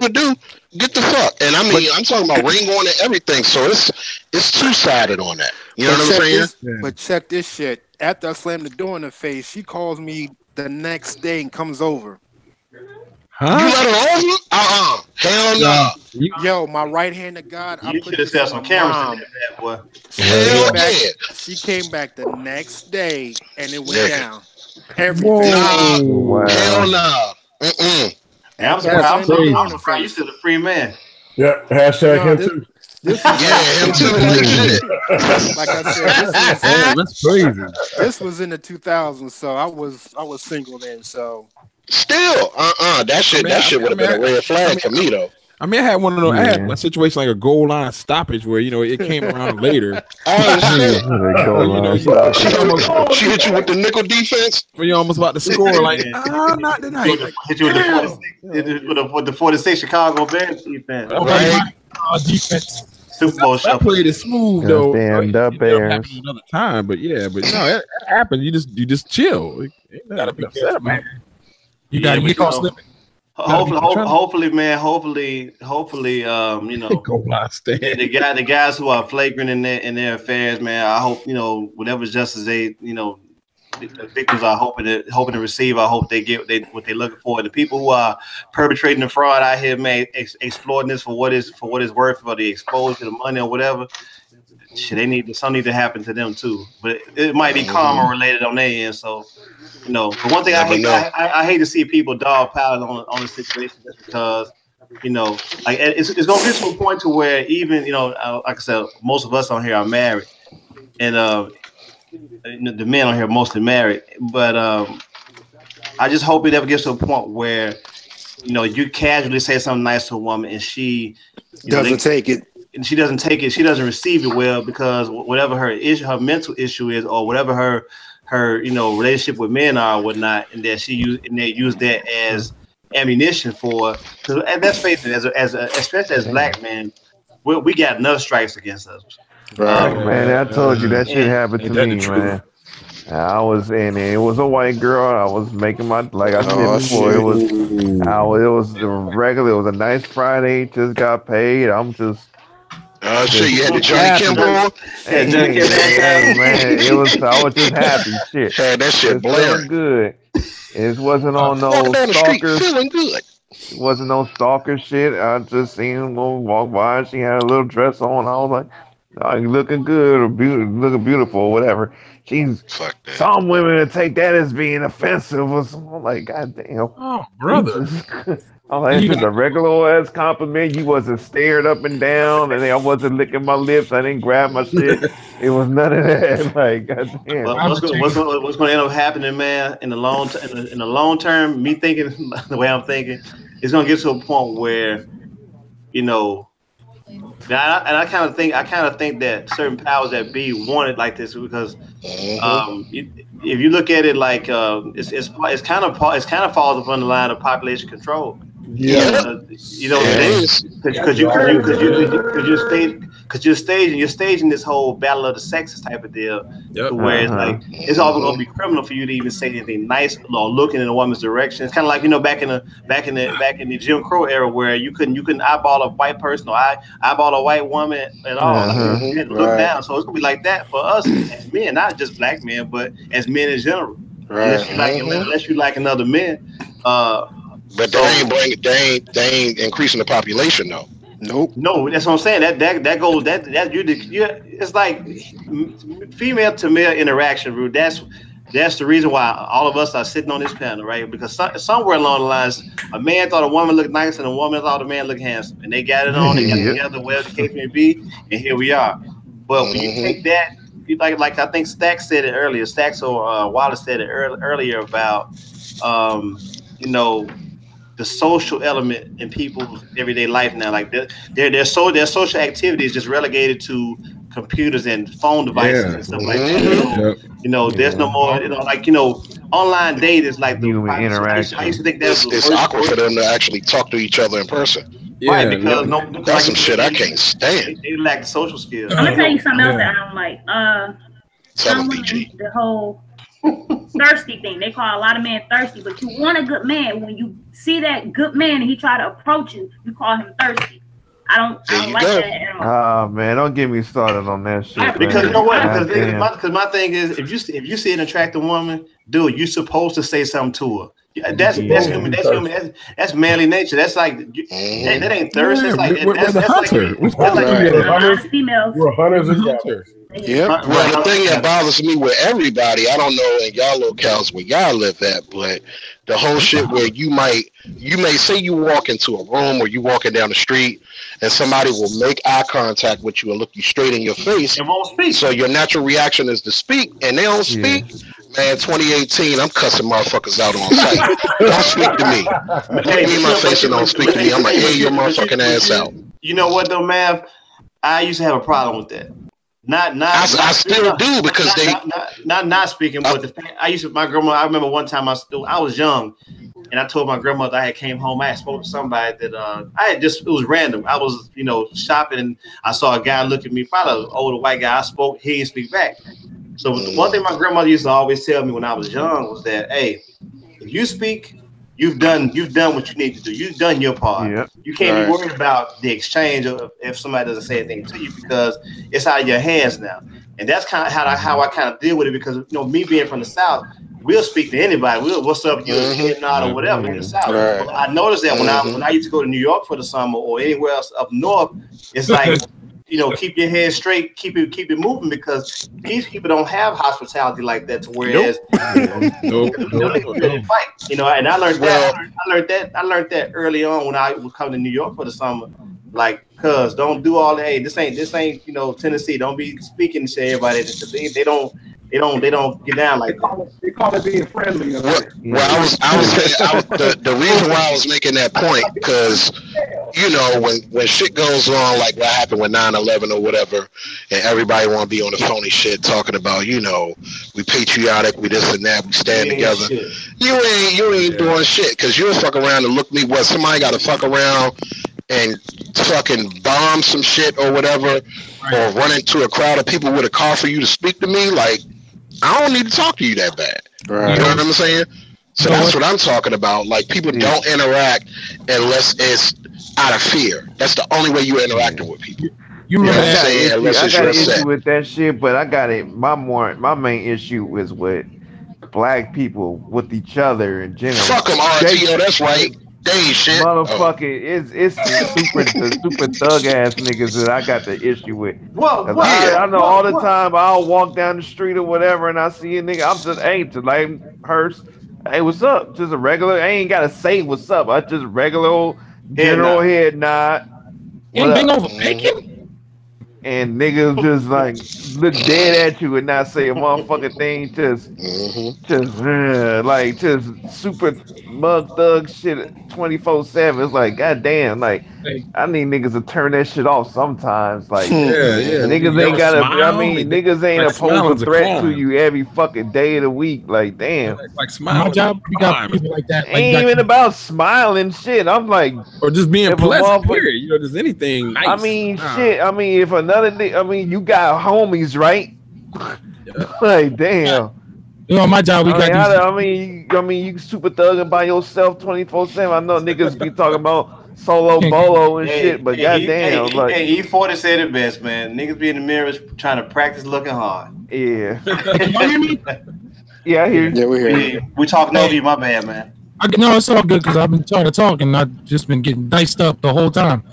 do? Get the fuck. And I mean, I'm talking about ring on and everything, so it's two-sided on that. You know what I'm saying? But check this shit. After I slammed the door in her face, she calls me the next day and comes over. Huh? You let her over? Hell no. Yo, my right hand of God. You should have set some cameras in that, boy. Hell yeah. She came back the next day and it went down. Everything. Wow. Hell no. I'm surprised. You still a free man. Yeah. Hashtag him too. Him too. Like shit. Like I said, that's crazy. This was in the 2000s, so I was single then. So still, that shit would have been a red flag for me though. I mean, I had one of those. I had a situation like a goal line stoppage where it came around later. She hit you with the nickel defense. When you're almost about to score, like, not tonight. Hit you with the 46 Chicago Bears defense. Right. Defense. Super Bowl shuffle. I played it smooth though. Stand up, Bears. Another time, but no, it happens. You just chill. You gotta be upset, man. You gotta get caught slipping. Hopefully, man. Hopefully, the guys who are flagrant in their affairs, man. I hope whatever justice they the victims are hoping to receive. I hope they get what they're looking for. The people who are perpetrating the fraud out here, man, exploiting this for what it's worth, for the exposure, the money, or whatever. Shit, something need to happen to them too. But it might be karma related on their end. So. But one thing I hate to see people dogpiling on the situation just because, like it's going to get to a point to where even, like I said, most of us on here are married, and the men on here are mostly married. But I just hope it never gets to a point where, you casually say something nice to a woman and she doesn't take it. And she doesn't take it. She doesn't receive it well because whatever her mental issue is, or whatever her relationship with men are or whatnot, and that they use that as ammunition for. Because let's face it, especially as black men, we got enough strikes against us. Man, I told you that shit happened to me, man. I was in it. It was a white girl. I was making like I said before. It was the regular. It was a nice Friday. Just got paid. I'm just Oh shit! You had the Johnny Kimball. Hey, man, it was. I was just happy. Shit. Had that shit blaring. Good. It wasn't on no walking down the street stalkers. feeling good. It wasn't no stalker shit. I just seen him walk by. And she had a little dress on. I was like, oh, you looking good or looking beautiful or whatever. Some women would take that as being offensive or something. I'm like, God damn. Oh, brother. I'm like, it's just a regular ass compliment. You wasn't stared up and down, and I wasn't licking my lips. I didn't grab my shit. It was none of that. Like, goddamn. What's going to end up happening, man? In the long term, me thinking the way I'm thinking, it's going to get to a point where, you know, I kind of think that certain powers that be want it like this because if you look at it like it's kind of falls upon the line of population control. Yeah, you know, because you're staging this whole battle of the sexes type of deal, to where it's like it's always going to be criminal for you to even say anything nice or looking in a woman's direction. It's kind of like, you know, back in the Jim Crow era where you couldn't eyeball a white person or eyeball a white woman at all. You had to look down. So it's gonna be like that for us as men, not just black men, but as men in general. Unless you like another man. But they ain't increasing the population though. Nope. No, that's what I'm saying. That goes it's like female to male interaction, bro. That's the reason why all of us are sitting on this panel, right? Because somewhere along the lines, a man thought a woman looked nice and a woman thought a man looked handsome, and they got it on, they got together, whatever the case may be, and here we are. But when you take that, like I think Stacks said it earlier. Stacks or Wallace said it earlier about you know, the social element in people's everyday life now. Like their social activity is just relegated to computers and phone devices and stuff like that. You know, there's no more, you know, like, you know, online date is like the human interaction. I used to think that's it's awkward for them to actually talk to each other in person. Right, because that's some shit I can't stand. They lack the social skills. I'm gonna tell you something else that I don't like. The whole thirsty thing. They call a lot of men thirsty, but you want a good man. When you see that good man and he try to approach you, you call him thirsty. I don't like that at all. Oh man, don't get me started on that shit. Because you know what? Because my thing is, if you see an attractive woman, dude, you're supposed to say something to her. That's human. That's manly nature. That's like that ain't thirst. It's like we're the hunter. We're hunters and gatherers. Yeah. Well, the thing that bothers me with everybody, I don't know in y'all locales where y'all live at, but the whole shit where you may say you walk into a room or you walking down the street and somebody will make eye contact with you and look you straight in your face and won't speak. So your natural reaction is to speak, and they don't speak. Man, 2018, I'm cussing motherfuckers out on sight. Don't speak to me. Look me in my face and don't speak to me. I'm like, hey, your motherfucking ass out. You know what though, Mav? I used to have a problem with that. I still do because not speaking, but my grandma. I remember one time I was young, and I told my grandmother I had came home. I had spoke to somebody that it was random. I was shopping and I saw a guy look at me, probably an older white guy. I spoke, he didn't speak back. So the one thing my grandmother used to always tell me when I was young was that, hey, if you speak, you've done what you need to do. You've done your part. Yep. You can't be worried about the exchange of if somebody doesn't say anything to you because it's out of your hands now. And that's kind of how I kind of deal with it because me being from the South, we'll speak to anybody. What's up, you nod or whatever in the South. Right. I noticed that when I used to go to New York for the summer or anywhere else up north, it's like keep your head straight, keep it moving because these people don't have hospitality like that. To whereas, fight. And I learned that early on when I was coming to New York for the summer. Like, cuz don't do all that. Hey, this ain't Tennessee. Don't be speaking to everybody. They don't get down like that. They call it being friendly. Well, I was saying the reason why I was making that point because when shit goes on like what happened with 9/11 or whatever, and everybody want to be on the phony shit talking about we patriotic, we this and that, we stand together. Shit. You ain't doing shit because you'll fuck around and look me what somebody got to fuck around and fucking bomb some shit or whatever, or run into a crowd of people with a car for you to speak to me. Like, I don't need to talk to you that bad. Right. You know what I'm saying? So that's what I'm talking about. Like, people don't interact unless it's out of fear. That's the only way you're interacting with people. You remember that? I got an issue with that shit, but I got it. My main issue is with black people with each other in general. Fuck them, RTO. That's right. They ain't shit. Motherfucker, it's the super thug ass niggas that I got the issue with. Well, I know all the time I'll walk down the street or whatever, and I see a nigga. I'm just to like Hearst. Hey, what's up? Just a regular. I ain't gotta say what's up. I just regular old general head nod. Anything over bacon? And niggas just like look dead at you and not say a motherfucking thing. Just super mug thug shit 24/7. It's like goddamn. Like I need niggas to turn that shit off sometimes. Like niggas ain't gotta. I mean, niggas ain't like opposed to threat to you every fucking day of the week. Like damn. Like smiling. My job, we got people like that. Ain't even about smiling shit. I'm like, or just being pleasant. Period. You know, just anything nice. I mean, shit. I mean, if another. I mean, you got homies, right? Like, damn. You know, my job, we got. I mean, you super thugging by yourself 24/7. I know niggas be talking about solo bolo and shit, but goddamn, like, E40 said it best, man. Niggas be in the mirrors trying to practice looking hard. Yeah. Can you hear me? Yeah, I hear you. Yeah, we hear you. We talking over you, my bad, man. No, it's all good because I've been trying to talk and I've just been getting diced up the whole time.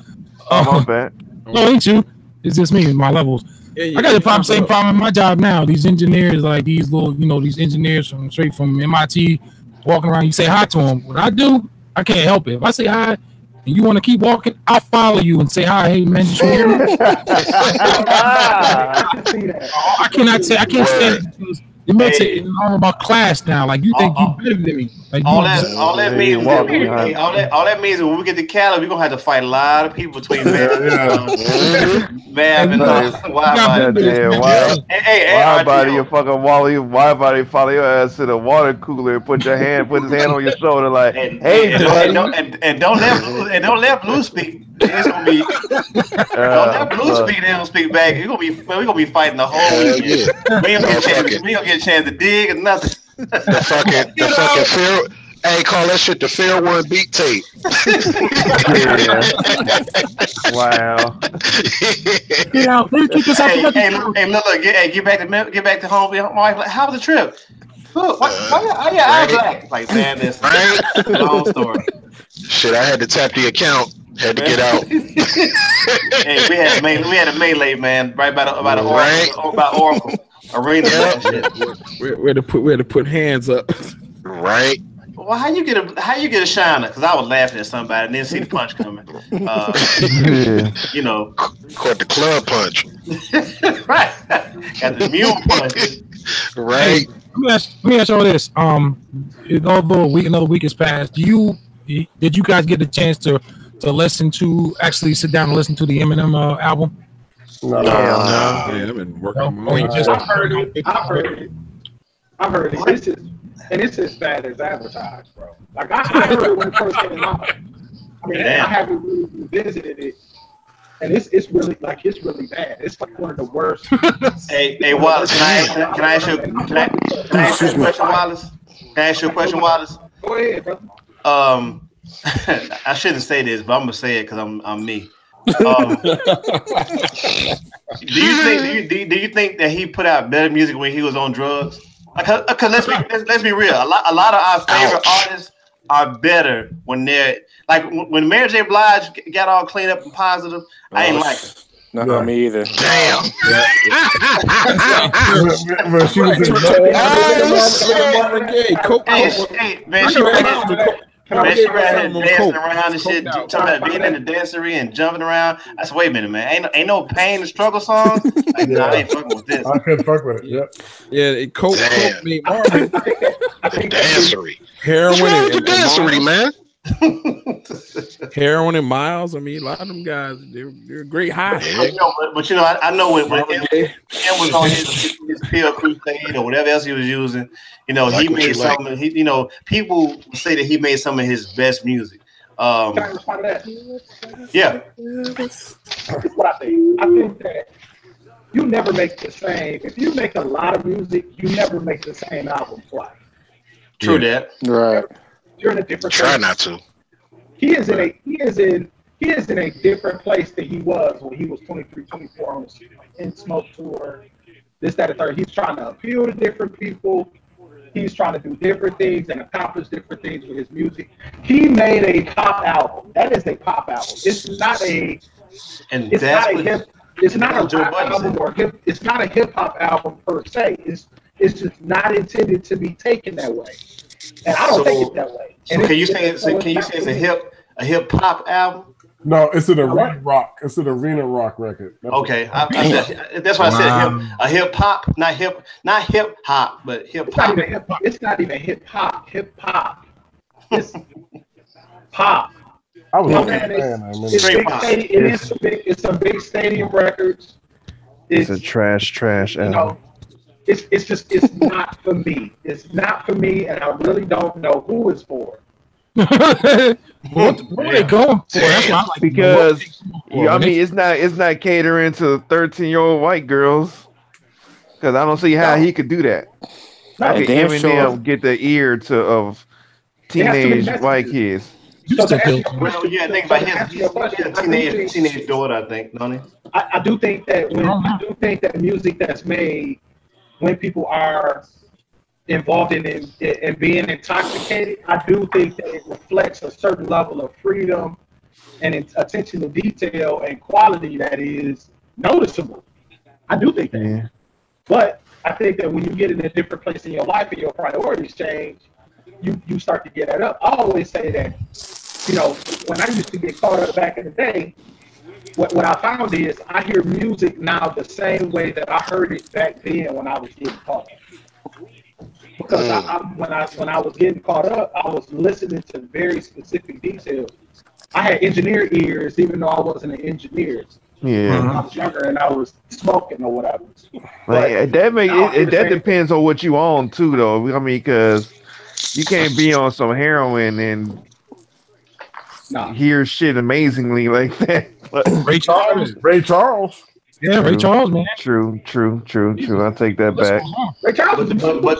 My bad. No, ain't you? It's just me, my levels. I got the same problem in my job now. These engineers, like these little, these engineers straight from MIT, walking around. You say hi to them. What I do, I can't help it. If I say hi and you want to keep walking, I'll follow you and say hi. Hey man, did you hear me? I can't stand it. You're meditating all about class now. Like you think you better than me. Like, all that means is when we get to Cali, we're gonna have to fight a lot of people between Mav and Widebody, you fucking Wally, Widebody follow your ass to the water cooler and put his hand on your shoulder like, hey, don't let Blue speak. It's gonna be don't let Blue speak. They don't speak back. We're gonna be fighting the whole weekend. We don't get a chance to dig or nothing. The fucking fair. Hey, call that shit the fair one beat tape. Wow. Get back to home. My wife like, how was the trip? Why your eyes black? Like, man, this long story. Shit, I had to tap the account. Had to get out. Hey, we had a melee, man, right by Oracle Arena. Yep. We had to put hands up. Right. Well, how you get a shiner? Because I was laughing at somebody and didn't see the punch coming. Caught the club punch. Right. Got the mule punch. Right. Let me ask you all this. Although another week has passed, did you guys get the chance to listen to, actually sit down and listen to the Eminem album? No. Yeah, I've been working on it. I've heard it. It's as bad as advertised, bro. Like I heard it when it first came out. I mean, I haven't really revisited it, and it's really bad. It's like one of the worst. Hey, Wallace, can I ask you a question, Wallace? Can I ask you a question, Wallace? Go ahead, brother. I shouldn't say this, but I'm gonna say it because I'm me. Do you think that he put out better music when he was on drugs? Because let's be real. A lot of our favorite artists are better when they're like when Mary J. Blige got all cleaned up and positive. I ain't like it. No, me either. Damn. She ran dancing around and shit, talking about being in the dancery and jumping around. I said, wait a minute, man. Ain't no pain and struggle songs. Like, no, I ain't fucking with this. I couldn't fuck with it. Yep. Yeah, Coke made Marvin. Dancery. Heroin and dancery, man. Heroin and Miles. I mean, a lot of them guys, they're great high. But I know when M was on his pill crusade or whatever else he was using, he made something. People say that he made some of his best music. Can I respond to that? Yeah. That's what I think. I think that you never make the same. If you make a lot of music, you never make the same album twice. True that. Right. You're in a different. Try not to. He is in he is in a different place than he was when he was 23, 24 on the In Smoke tour. This, that, and third. He's trying to appeal to different people. He's trying to do different things and accomplish different things with his music. He made a pop album. That is a pop album. It's not a. And it's that's not a what hip. It's not a Joe rap Budden album said. or hip. It's not a hip hop album per se. It's just not intended to be taken that way. And I don't take it that way. So can you say it's a hip hop album? No, it's an arena rock. It's an arena rock record. Okay, that's why I said a hip hop, not hip hop, but hip hop. It's not even hip hop. Hip hop. It's pop. I was it's some big stadium records. It's a trash album. It's not for me. It's not for me, and I really don't know who it's for. What are they going for? That's why I'm like, because I mean, it's not catering to 13-year-old white girls. Because I don't see how he could do that. How could Eminem get the ear of teenage white kids? Well, yeah, I think about his teenage daughter. I think, don't he? I do think that music that's made when people are involved in being intoxicated, I do think that it reflects a certain level of freedom and attention to detail and quality that is noticeable. I do think that. Yeah. But I think that when you get in a different place in your life and your priorities change, you start to get that up. I always say that, when I used to get caught up back in the day, what I found is I hear music now the same way that I heard it back then when I was getting caught up. Because when I was getting caught up, I was listening to very specific details. I had engineer ears, even though I wasn't an engineer. Yeah, I was younger and I was smoking or whatever. Like, that depends on what you own too, though. I mean, because you can't be on some heroin and hear shit amazingly like that. But Ray Charles. Yeah, Ray Charles, man. True. I take that back. Ray Charles, but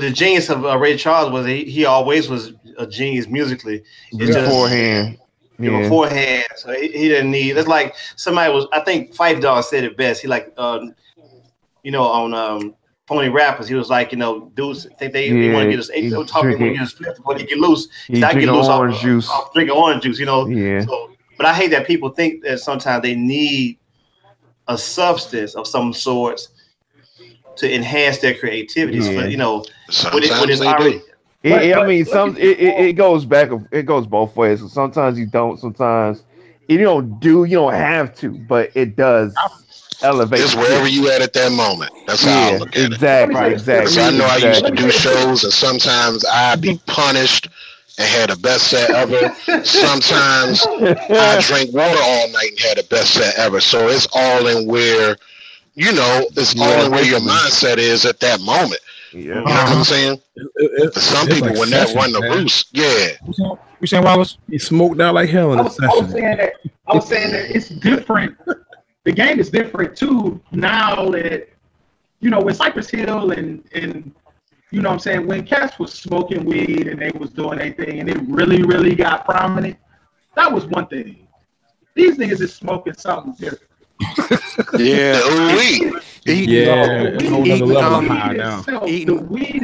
the genius of Ray Charles was he always was a genius musically. It's beforehand. Beforehand, so he didn't need. That's like somebody was. I think Phife Dawg said it best. He like, on Pony Rappers. He was like, dudes think they want to get us. They talking when you get a split before they get loose. He's drinking orange juice. Drinking orange juice. Yeah. So, but I hate that people think that sometimes they need a substance of some sorts to enhance their creativity. Yeah. So, when it's already. It goes back. It goes both ways. So sometimes you don't. Sometimes you don't have to, but it does elevate. It's wherever you at that moment. That's how I look at it. Exactly. So I know I used to do shows, and sometimes I'd be punished and had the best set ever. Sometimes I drank water all night and had the best set ever. So it's all in where, it's all in where your mindset is at that moment. Yeah. You know what I'm saying? For some people, like when that run the roost, You saying, Wallace? He smoked out like hell in the session. I was saying that it's different. The game is different too now that, when Cypress Hill and when cats was smoking weed and they was doing their thing and it really, really got prominent, that was one thing. These niggas is smoking something different. The weed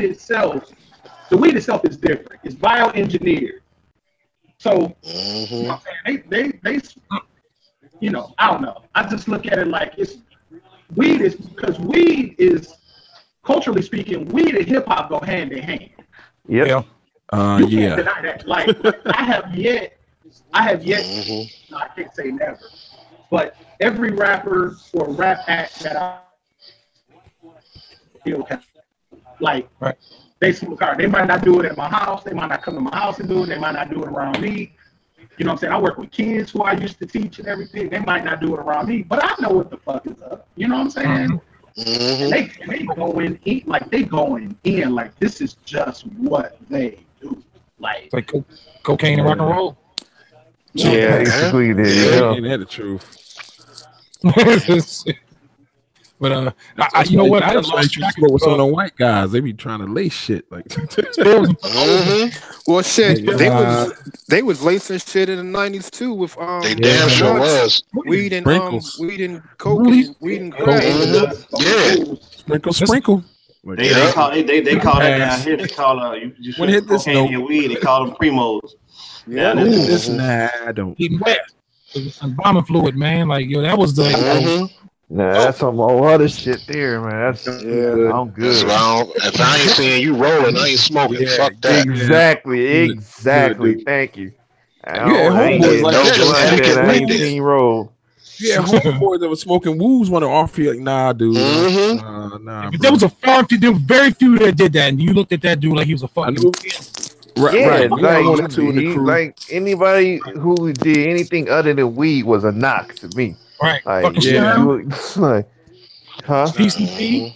itself is different. It's bioengineered. So they I don't know. I just look at it like weed is culturally speaking, weed and hip hop go hand in hand. Yep. You can't deny that. Like I have yet I can't say never. But every rapper or rap act that I feel they smoke hard. They might not do it at my house. They might not come to my house and do it. They might not do it around me. You know what I'm saying? I work with kids who I used to teach and everything. They might not do it around me, but I know what the fuck is up. You know what I'm saying? Mm-hmm. They going in like they going in like this is just what they do. Like cocaine and rock and roll. Yeah, basically, ain't that the truth? But you know what? I just lost track of what's on the white guys. They be trying to lay shit like. Well, shit, they was lacing shit in the '90s too with They damn sure was weed and coke, weed and crack. Sprinkle. They call that down here. They call you when hit this cocaine and weed. They call them primos. Yeah, this I don't. Getting wet. Embalming fluid, man. Like yo, that was the. Nah, that's some old other shit there, man. That's good. I'm good. If I ain't seeing you rolling, I ain't smoking. Fuck that. Exactly. Thank you. Homeboys like that. Roll. Yeah, homeboys that was smoking woos want to offer you like, nah, dude. Nah. There was there were very few that did that, and you looked at that dude like he was a fucking. Right. Like anybody who did anything other than weed was a knock to me. Right. Like, Like, huh? PCP.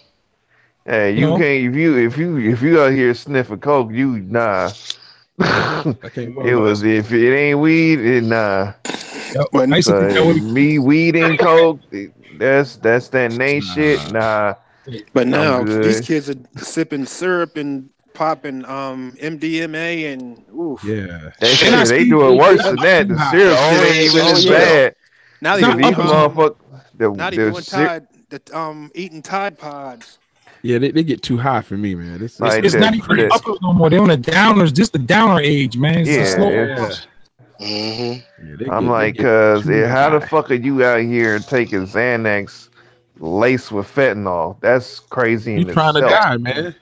Hey, you can't if you out here sniffing coke, you nah. If it ain't weed, nah. Me weed and coke, that's that name shit. Nah. But now these kids are sipping syrup and popping MDMA and oof. Yeah. They do it worse than that. The syrup shit ain't even as bad. Now they eating Tide Pods. Yeah, they get too high for me, man. It's not even uppers no more. They're on the downers, just the downer age, man. It's I'm like, cause how the fuck are you out here taking Xanax laced with fentanyl? That's crazy. You trying to die, man.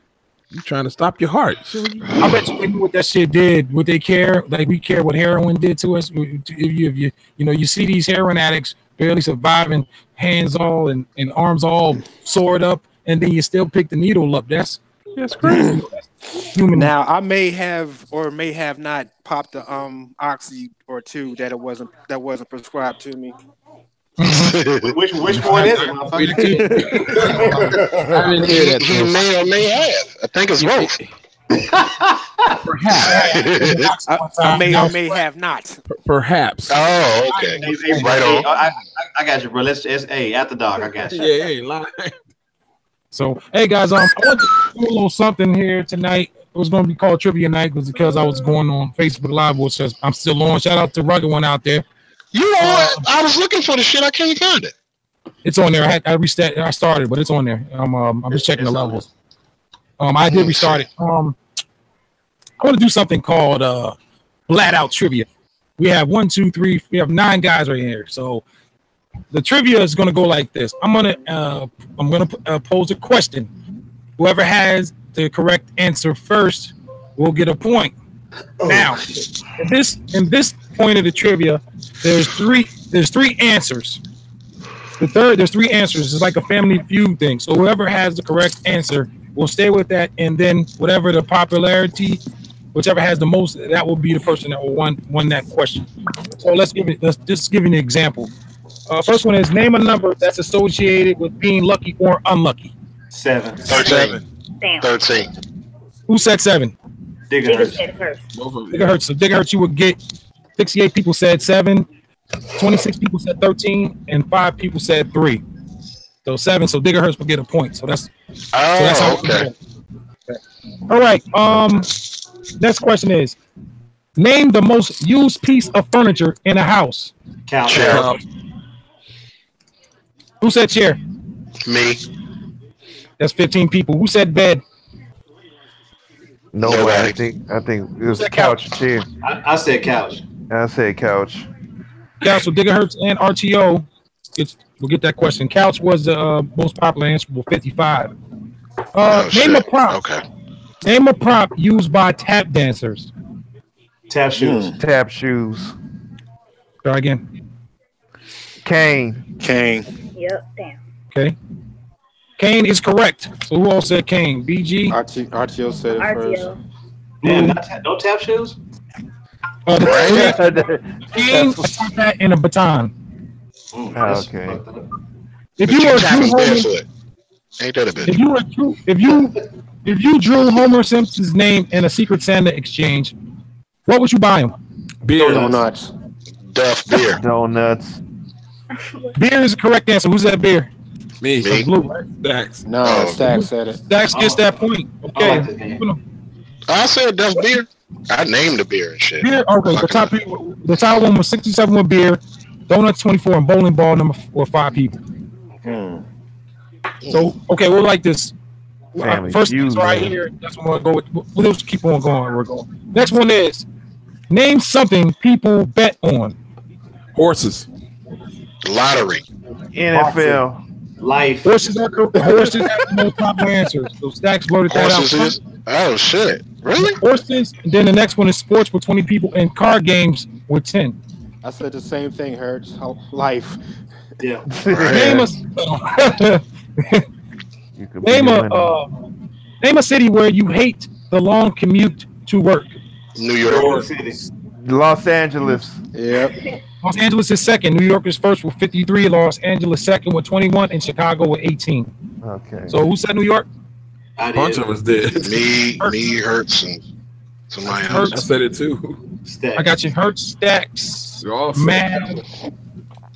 You trying to stop your heart. I bet you knew what that shit did. Would they care? Like we care what heroin did to us. If you see these heroin addicts barely surviving, hands all and arms all sored up, and then you still pick the needle up. That's crazy. Human. Now I may have or may have not popped the oxy or two that wasn't prescribed to me. Which one is it, motherfucker? I didn't hear that. He may or may have. I think it's both. Perhaps. I may or may have not. Perhaps. Oh, okay. Right on. I got you, bro. Let's after dark. I got you. Yeah, lying. So, hey guys, I want to do a little something here tonight. It was going to be called Trivia Night because I was going on Facebook Live, which says I'm still on. Shout out to Rugged One out there. You know what? I was looking for the shit. I can't find it. It's on there. I restarted. I started, but it's on there. I'm just checking the levels. I did restart it. I want to do something called Flat Out Trivia. We have 1, 2, 3. We have 9 guys right here. So the trivia is going to go like this. I'm gonna pose a question. Whoever has the correct answer first will get a point. Now, in this point of the trivia, there's three answers. There's 3 answers. It's like a Family Feud thing. So whoever has the correct answer will stay with that, and then whatever the popularity, whichever has the most, that will be the person that will won that question. So let's just give you an example. First one is name a number that's associated with being lucky or unlucky. 7. 13. Damn. 13. Who said 7? Digger said first. Digger Hurts. So Digger Hurts, you would get 68 people said 7, 26 people said 13, and 5 people said 3. So 7. So Digger Hurts will get a point. So that's okay. All right. Next question is: name the most used piece of furniture in a house. Couch. Who said chair? Me. That's 15 people. Who said bed? Nobody. I think it was couch chair. I said couch. I said couch. Yeah, so Digger Hurts and RTO we'll get that question. Couch was the most popular answer with 55. Name a prop. Okay. Name a prop used by tap dancers. Tap shoes. Tap shoes. Try again. Cane. Yep, damn. Okay. Cane is correct. So who else said cane? BG? RTO said it first. Man, no tap shoes? Cane, a top hat, and a baton. Okay. If you were Drew Homer, ain't that a bitch? if you drew Homer Simpson's name in a Secret Santa exchange, what would you buy him? Beer. Donuts. Duff beer. Donuts. Beer is the correct answer. Who's that beer? Me. Blue, right? Stacks. No, Stacks said it. Stacks gets that point. Okay. I said that's beer. I named the beer and shit. Beer. Okay. The top one was 67 with beer. Donuts 24 and bowling ball number 5 people. So okay, we'll like this. First is right here. That's what we'll go with. We'll just keep on going. We're going. Next one is name something people bet on. Horses. Lottery. NFL. Life. Horses are correct. Horses have the most popular answers. So Stacks voted that out. Oh shit! Really? Horses. And then the next one is sports with 20 people and card games with 10. I said the same thing, Hurts. Life. Yeah. Name a city where you hate the long commute to work. New York City. Los Angeles. Yep. Los Angeles is second. New York is first with 53. Los Angeles second with 21, and Chicago with 18. Okay. So who said New York? A bunch of us did. Me, Hurts, and somebody else. I said it too. Stacks. I got you. Hurts, Stacks, man.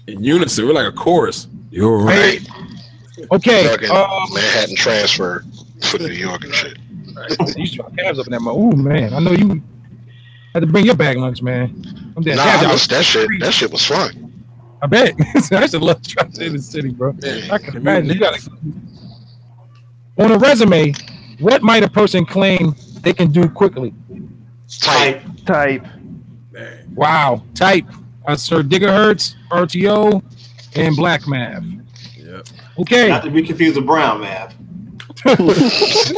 In unison, we're like a chorus. You're right. Okay. Manhattan transfer for New York and shit. You shot cabs up in that. Oh man, I know you had to bring your bag lunch, man. That shit was fun. I bet. I should love traveling in the city, bro. I can imagine. You gotta. On a resume, what might a person claim they can do quickly? Type. Wow. Type. Sir Gigahertz, RTO, and Black Math. Yep. Okay. Not to be confused with Brown Math.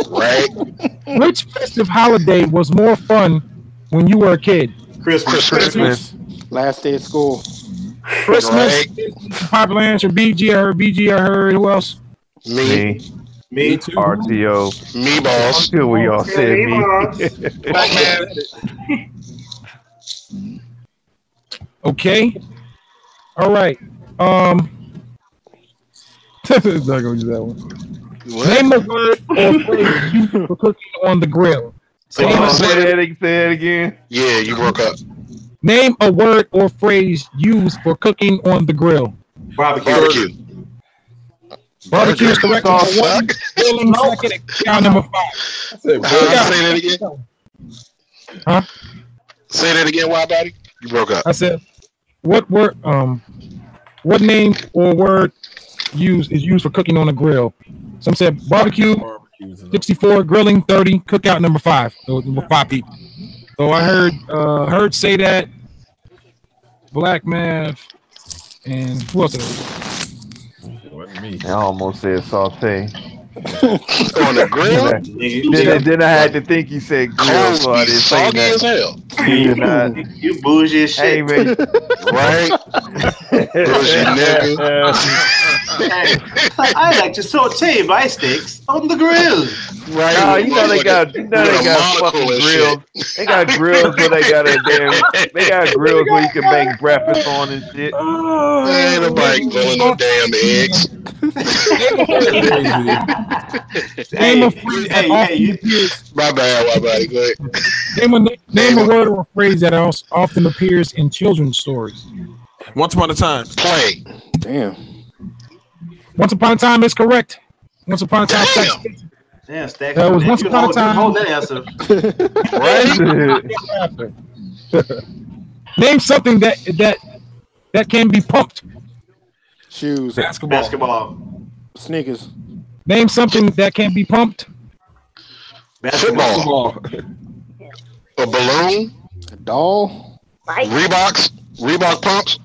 Right. Which festive holiday was more fun when you were a kid? Christmas. Last day of school. Christmas. Popular answer. BG. I heard. Who else? Me too. RTO. Me, boss. Still, we all said me. Okay. All right. Not gonna use that one. What? Name a word or phrase used for cooking on the grill. Say that again. Yeah, you broke up. Name a word or phrase used for cooking on the grill. Barbecue. Barbecue is correct. One. Grilling second. Count number 5. Say that again. Huh? Say that again, Wide Body. You broke up. I said, what word? What name or word is used for cooking on a grill? Some said barbecue. 64, grilling 30, cookout number 5. So 5 people. So I heard say that. Black Math and who else? I almost said saute. On the grill? Then I had to think you said grill, so I didn't say that. As hell. You bougie as shit. Hey, man. Right? Bougie nigga. I like to saute my steaks on the grill. Right? No, you know they got fucking grills. They got grills where they got grills where you can make breakfast on and shit. Ain't nobody grilling no damn eggs. My bad, my buddy. Go ahead. Name a word or a phrase that often appears in children's stories. Once upon a time. Play. Damn. Once upon a time is correct. Once upon a time. Damn, Stack. That was once upon a time. Hold that answer. Right? Name something that can be pumped. Shoes. Basketball. Sneakers. Name something that can be pumped. Football. A balloon. A doll. Reebok pumps.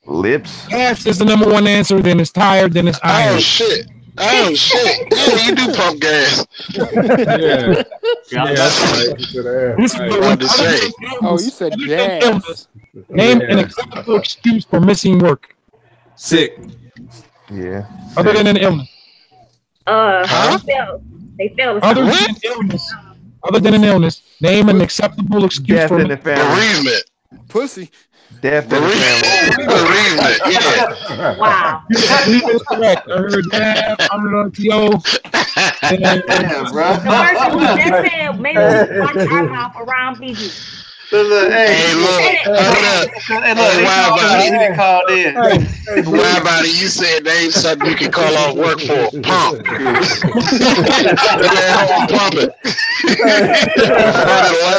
Lips. Gas is the number 1 answer. Then it's tired. Then it's iron. Oh shit. Yeah, you do pump gas. That's right. What to say? Oh, you said jazz. Name an acceptable excuse for missing work. Sick. Yeah. Other than an illness. They failed. Other than an illness, name an acceptable excuse Death for in the family. Bereavement. Pussy. Death in the family. Bereavement. Yeah. Wow. Correct. I heard that. I'm an RTO. Damn, bro. The person who just said maybe watch our mouth around PG. Look, hey, called in. Why about it? You said name something you can call off work for. Pump. Pumping.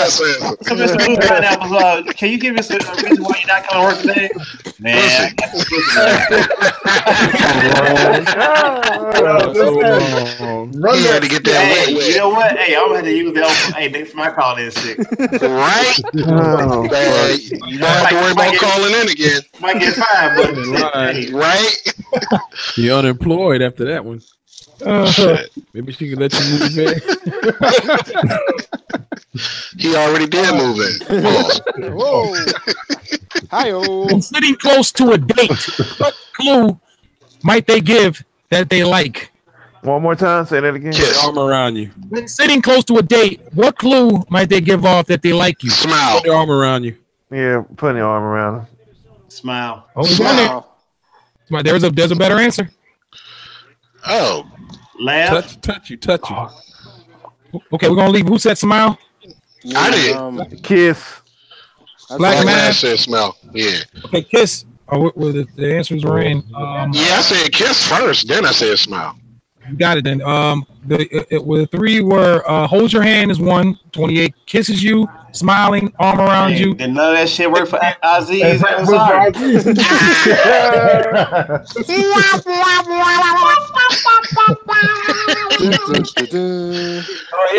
So, Mr. Blue Pineapple, can you give us a reason why you're not coming to work today? Man, he had to get that hey, you know what? Hey, I'm gonna have to use that. Hey, thanks for my call in sick. Right? You don't have to worry about calling in again. Might get fired, but right? You're unemployed after that one. Maybe she can let you move in. He already did move in. Whoa. Hi-oh. Sitting close to a date. What clue might they give that they like? One more time, say that again. Kiss. Arm around you. When sitting close to a date, what clue might they give off that they like you? Smile. Put their arm around you. Yeah, put your arm around her. Smile. Oh, smile. There's a better answer. Oh. Laugh. Touch you. Okay, we're gonna leave. Who said smile? I did. Kiss. Black man said smile. Yeah. Okay, kiss. Oh, well, the answers were in. Yeah, I said kiss first, then I said smile. You got it then. The three were hold your hand is 1, 28 kisses you, smiling, arm around you. Did none of that shit work for Aziz? All right, here's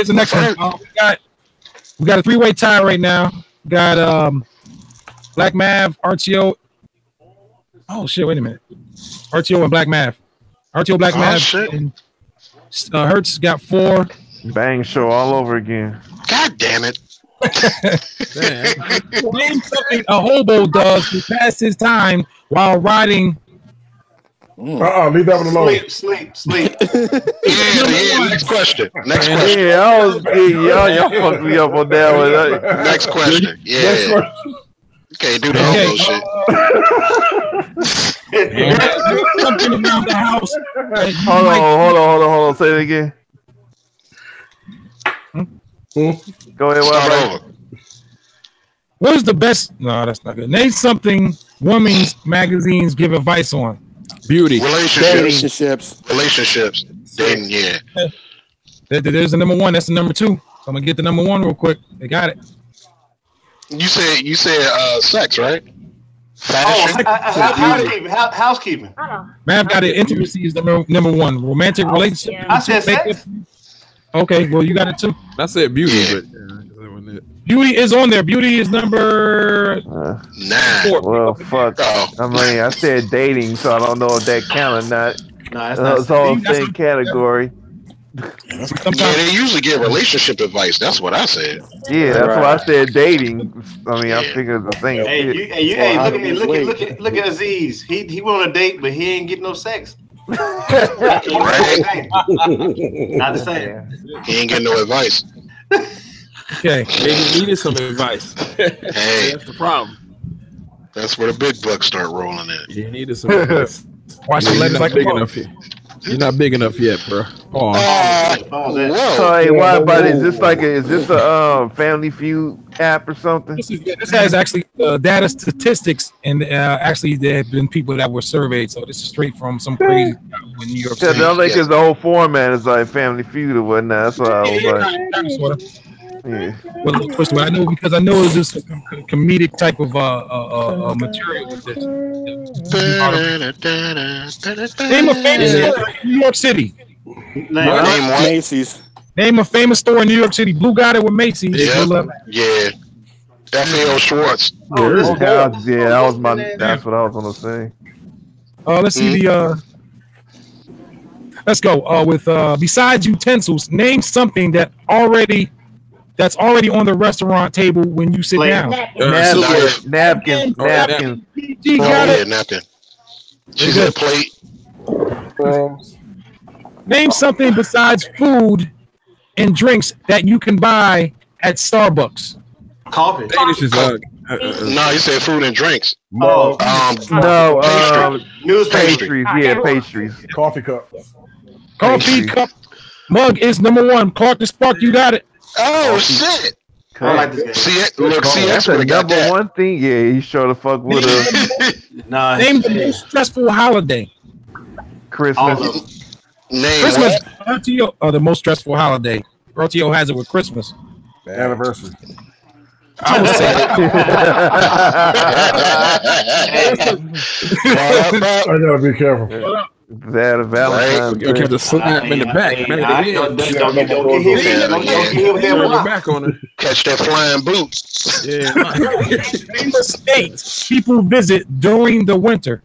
the next one. We got a three-way tie right now. We got Black Mav, RTO. Oh shit! Wait a minute. RTO and Black Mav. RTO, Black Mav, and Hertz got 4. Bang show all over again. God damn it! Name something a hobo does to pass his time while riding. Leave that one alone. Sleep. Yeah. Next question. Yeah, y'all fucked me up on that one. Next question. Yeah. Can't do the hobo shit. Something around the house. Hold on. Say it again. Go ahead. Start over. What is the best? No, that's not good. Name something women's magazines give advice on. Beauty. Relationships. Then yeah. There's the number 1. That's the number 2. So I'm gonna get the number 1 real quick. They got it. You said sex, right? Fashion. Housekeeping. Mav got it. Intimacy is number 1. Romantic relationship. I said sex. Okay, well you got it too. I said beauty, but beauty is on there. Beauty is number 9. Well, fuck. I mean, I said dating, so I don't know if that count or not. No, that's all the same category. Yeah, they usually get relationship advice. That's what I said. Yeah, that's why I said dating. I mean, I figured the thing. Look at Aziz. He went on a date, but he ain't getting no sex. Right. Not the same. He ain't getting no advice. Okay. Maybe needed some advice. Hey, that's the problem. That's where the big bucks start rolling in. You needed some advice. Watch the letters like big enough here. You're not big enough yet, bro. So hey, why? But is this a Family Feud app or something? This has actually data statistics, and actually there have been people that were surveyed. So this is straight from some crazy in New York City. Yeah, because the whole format is like Family Feud or whatnot. That's why I was like. Yeah. Well, first of all, I know because I know it's just a comedic type of material with this. Name a famous store in New York City. Macy's. Name a famous store in New York City. Blue got it with Macy's. Yeah. F.A.O. Schwartz. That's what I was gonna say. Let's see let's go with besides utensils. Name something that's already on the restaurant table when you sit down. Napkins. Napkin. She said plate. Name something besides food and drinks that you can buy at Starbucks. Coffee. No, you said food and drinks. Pastries. Yeah, pastries. Coffee cup. Coffee cup. Mug is number 1. Clark the Spark, you got it. Oh shit! I like this guy. That's the number one thing. Yeah, he sure the fuck with us. Nah, name the most stressful holiday. Christmas. Christmas. RTO. The most stressful holiday. RTO has it with Christmas. The anniversary. I would say. I gotta be careful. That a Valentine's. You have to slap him in the back. Don't get hit with that back on her. Catch that flying boot. Yeah. Name the states people visit during the winter.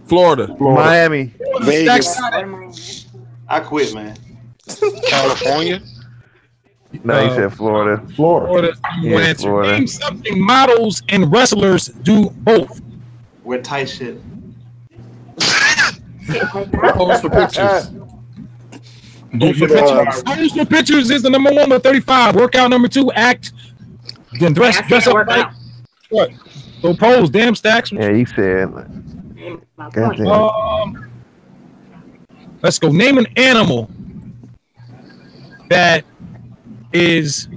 Florida. Miami. Vegas. I quit, man. California. No, he said Florida. Florida. Yeah, Florida. Name something models and wrestlers do both. Wear tight shit. Pose for pictures. Pose for pictures is the number 1 with 35. Workout number 2. Act. Then dress up like what? So pose. Damn stacks. Yeah, he said. Let's go. Name an animal that is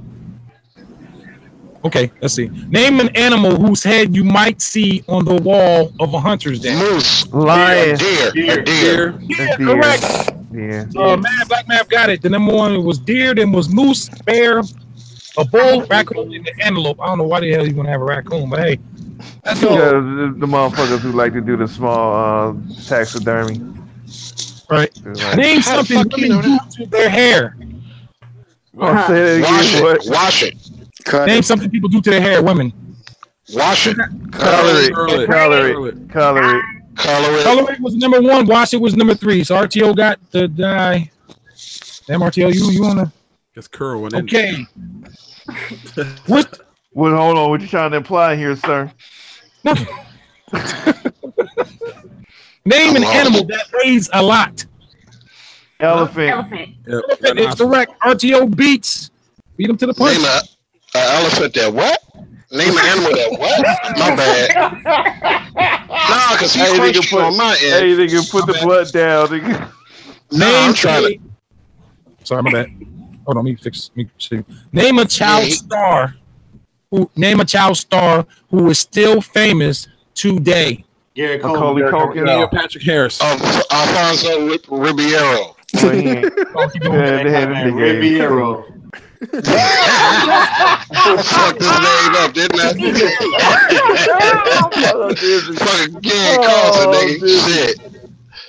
okay. Let's see. Name an animal whose head you might see on the wall of a hunter's den. Moose. Lion. Deer. Yeah, correct. Yeah. Black man got it. The number 1 was deer, then was moose, bear, a bull, raccoon, and an antelope. I don't know why the hell you want to have a raccoon, but hey, that's all. The motherfuckers who like to do the small taxidermy. Right. Name something women do to their hair. Say that again. Wash it. Name something people do to their hair, women. Wash it. Color it. Color it was number 1. Wash it was number 3. So RTO got the die. Damn, RTO, you wanna? Just curl one. Okay. What? Well, hold on. What you trying to imply here, sir? Name an animal that weighs a lot. Elephant. Yep. Elephant is correct. RTO beats. Beat him to the punch. Name an elephant that what? Name an animal that what? My bad. Nah, because he's crunching on my end. Hey, nigga, put the blood down, nigga. I'm trying to. Sorry, my bad. Hold on, let me see. Name a child star. Name a child star who is still famous today. Gary Macaulay Culkin. Neil Patrick Harris. Alfonso Ribeiro. Ribeiro. Fuck this name up, didn't I? Fucking Gary Carlson, nigga. Shit.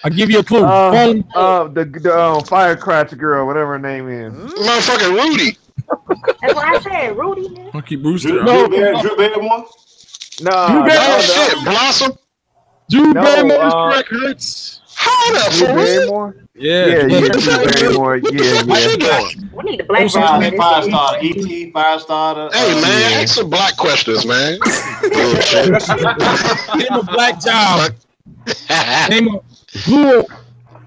I'll give you a clue. The Firecracker girl, whatever her name is. Motherfucking Rudy. That's what I said, Rudy. Man. Monkey Brewster. Drew Barrymore? No. Shit, Blossom. Drew Barrymore is correct. Hurts. Hold up, Drew for real? Barrymore? Yeah. Drew Barrymore. Yeah. We need the black Firestarter. E.T. Firestarter. Hey, man, ask some black questions, man. Name a black job. Name a blue.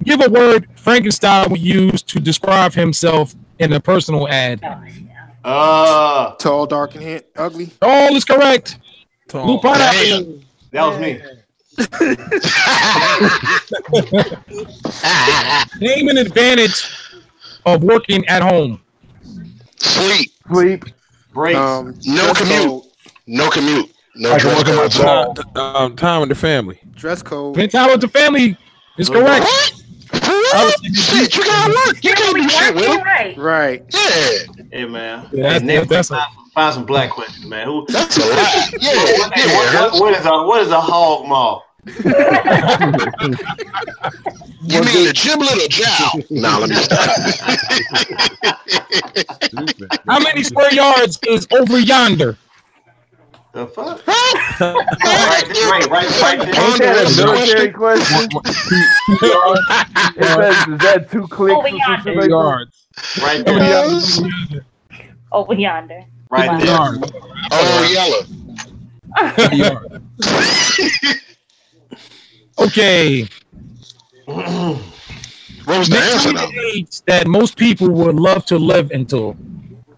Give a word Frankenstein would use to describe himself in a personal ad. Tall, dark, and ugly. All is correct. Tall. Blue pineapple. That was me. Name an advantage of working at home. Sleep. Breaks. No commute. No commute. No I can dress work on my code. job. Time with the family. Dress code. Spend time with the family is correct. What? For real? Shit, you gotta work. You can't do shit with it. Right. Yeah. Hey, man. Yeah, Next, that's find some black questions, man. That's a lot. Yeah. What is a hog maw? You mean the giblet or jowl? Nah, let me stop. How many square yards is over yonder? The fuck? Ain't that a military question? Is that 2 clicks Over or yonder. something like Yards. Right there. Over yonder. Right there. Yard. Oh, yellow. Yard. Okay. What was the answer, though? The age that most people would love to live until.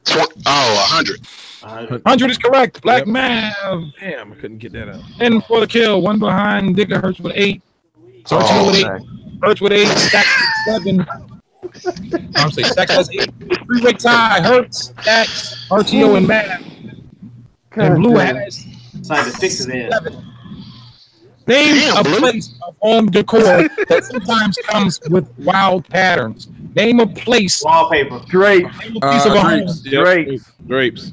100. 100 is correct. Black man. Damn, I couldn't get that out. And for the kill, one behind. Digger Hurts with 8. Sartino with 8. Hurts with 8. Stack with 7. I'm saying Stack has 8. 3-way tie. Hurts, Stacks, RTO, and Mav. And Blue has Time to fix it in. 7. Name a place of home decor that sometimes comes with wild patterns. Name a place. Wallpaper. Drapes. Name a piece of a home. Drapes. Drapes.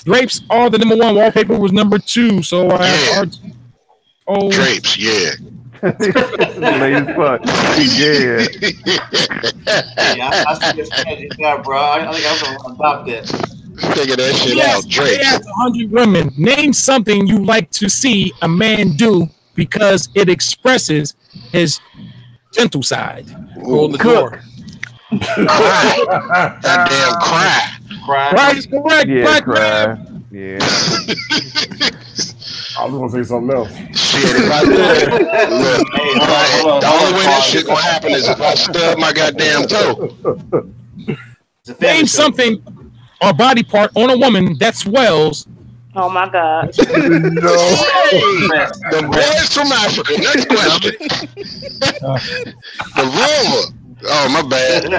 Drapes are the number 1. Wallpaper was number 2. So I have Drapes, yeah. Late as fuck. Yeah. I see this strategy now, bro. I think I'm gonna adopt that. Figure that shit out. Drapes. 100 women. Name something you like to see a man do because it expresses his gentle side. Hold the door. Cry. Goddamn cry. Cry is correct. Yeah, Black cry. man. Yeah. I was gonna say something else. Shit, if I look, the only way that shit gonna happen is if I stub my goddamn toe. Name something or body part on a woman that swells. Oh my God. No. The boys from Africa. Next question. The rumor. Oh, my bad.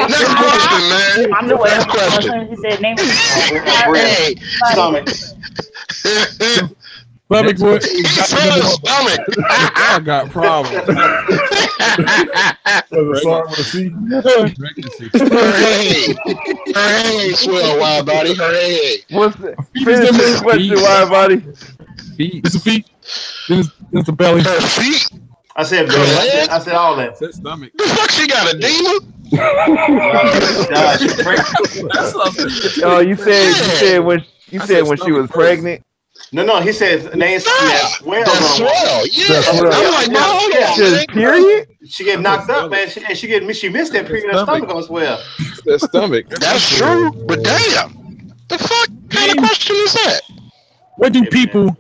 Next question, man. I'm the way. Next question. He said name Hey. Stomach. Stomach. Stomach. I got problems. Hooray, swell, wide body. Hooray. What's the finish this question, wide body? Feet. It's the feet. It's the belly. Her feet. I said belly. I said all that. Said stomach. The fuck she got a demon? Oh, you said when she was pregnant. No, he said name something that swell. That's swell. Yeah. I'm like, no, hold on. Just period. She get knocked up, man. She missed that period. Her stomach gonna swell. That stomach. That's true. But damn, the fuck kind of question is that? What do people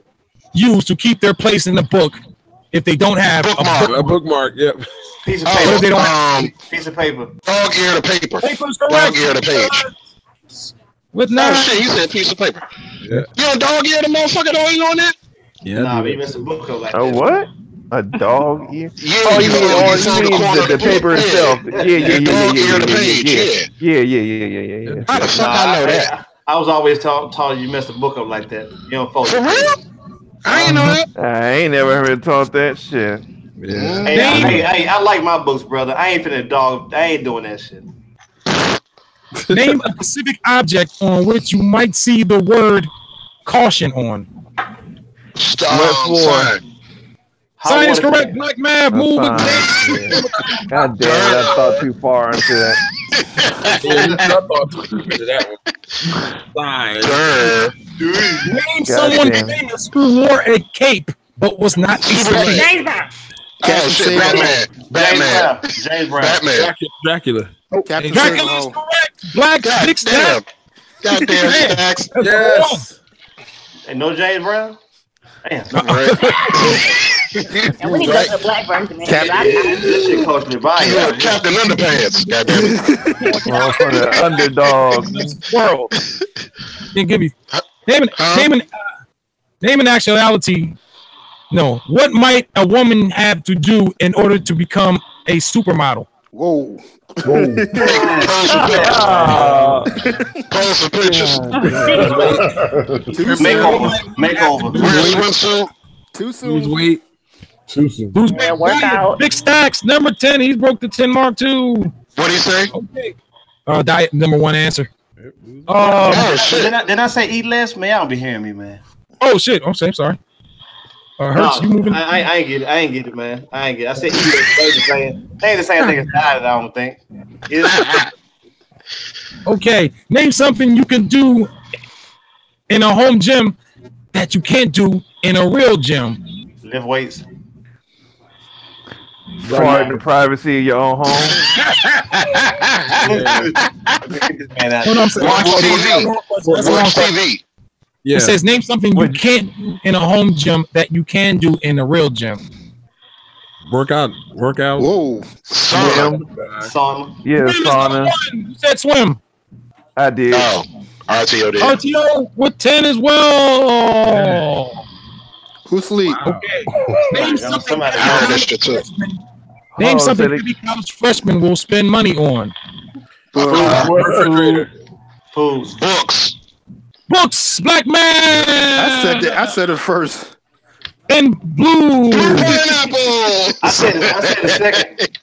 use to keep their place in the book if they don't have a bookmark? Yep. Piece of paper. They don't have piece of paper. Dog ear to paper. Paper's Dog correct. ear to page. With Oh shit, he said piece of paper. Yeah. You don't dog ear the motherfucker though, you on that? Yeah. Nah, but you missed a book like that. Oh, what? A dog ear? Yeah. Oh, you mean the paper itself? Yeah. Dog ear to page. Yeah. How the fuck I know that? I was always taught you messed the book up like that. You don't fold For it. real? I ain't know that. I ain't never heard taught that shit. Yeah. Hey, I like my books, brother. I ain't finna dog. I ain't doing that shit. Name a specific object on which you might see the word caution on. Sign. Sign is correct. Black man, move with that. God damn it, I thought too far into that. Name someone famous who wore a cape but was not a slave. James Brown. Oh shit, Batman. James Brown. Batman. Dracula. Dracula is correct. Black big stack. Goddamn stacks. Yes. Ain't no James Brown? Damn. And we need to go to the black version, man. This shit cost me by. You are Captain Underpants. Goddamn it. Well, for the underdog. World. Then give me name an actuality. No. What might a woman have to do in order to become a supermodel? Whoa. Pose for pictures. Makeover. Wear a swimsuit. Too Lose soon. weight. Too soon. Who's work out. Big stacks. Number 10. He's broke the 10 mark too. What'd he say? Okay. Diet number 1 answer. Oh shit. Did I say eat less? Man, y'all be hearing me, man. Oh shit. I'm sorry. Hurts, you moving? I ain't get it. I ain't get it, man. I ain't get it. I said eat less. They ain't the same thing as diet, I don't think. Okay. Name something you can do in a home gym that you can't do in a real gym. Lift weights. Part in the privacy of your own home. Watch TV. Watch TV. Yeah. It says name something you can't do in a home gym that you can do in a real gym. Workout. Whoa. Sauna. Yeah, sauna. You said swim. I did. Oh, RTO did. RTO with 10 as well. Who sleep? Okay. Name something I heard that shit too. Name something every college freshman will spend money on. Refrigerator. Food. Books. Books, black man. I said it first. And blue. Pineapple. I said the second.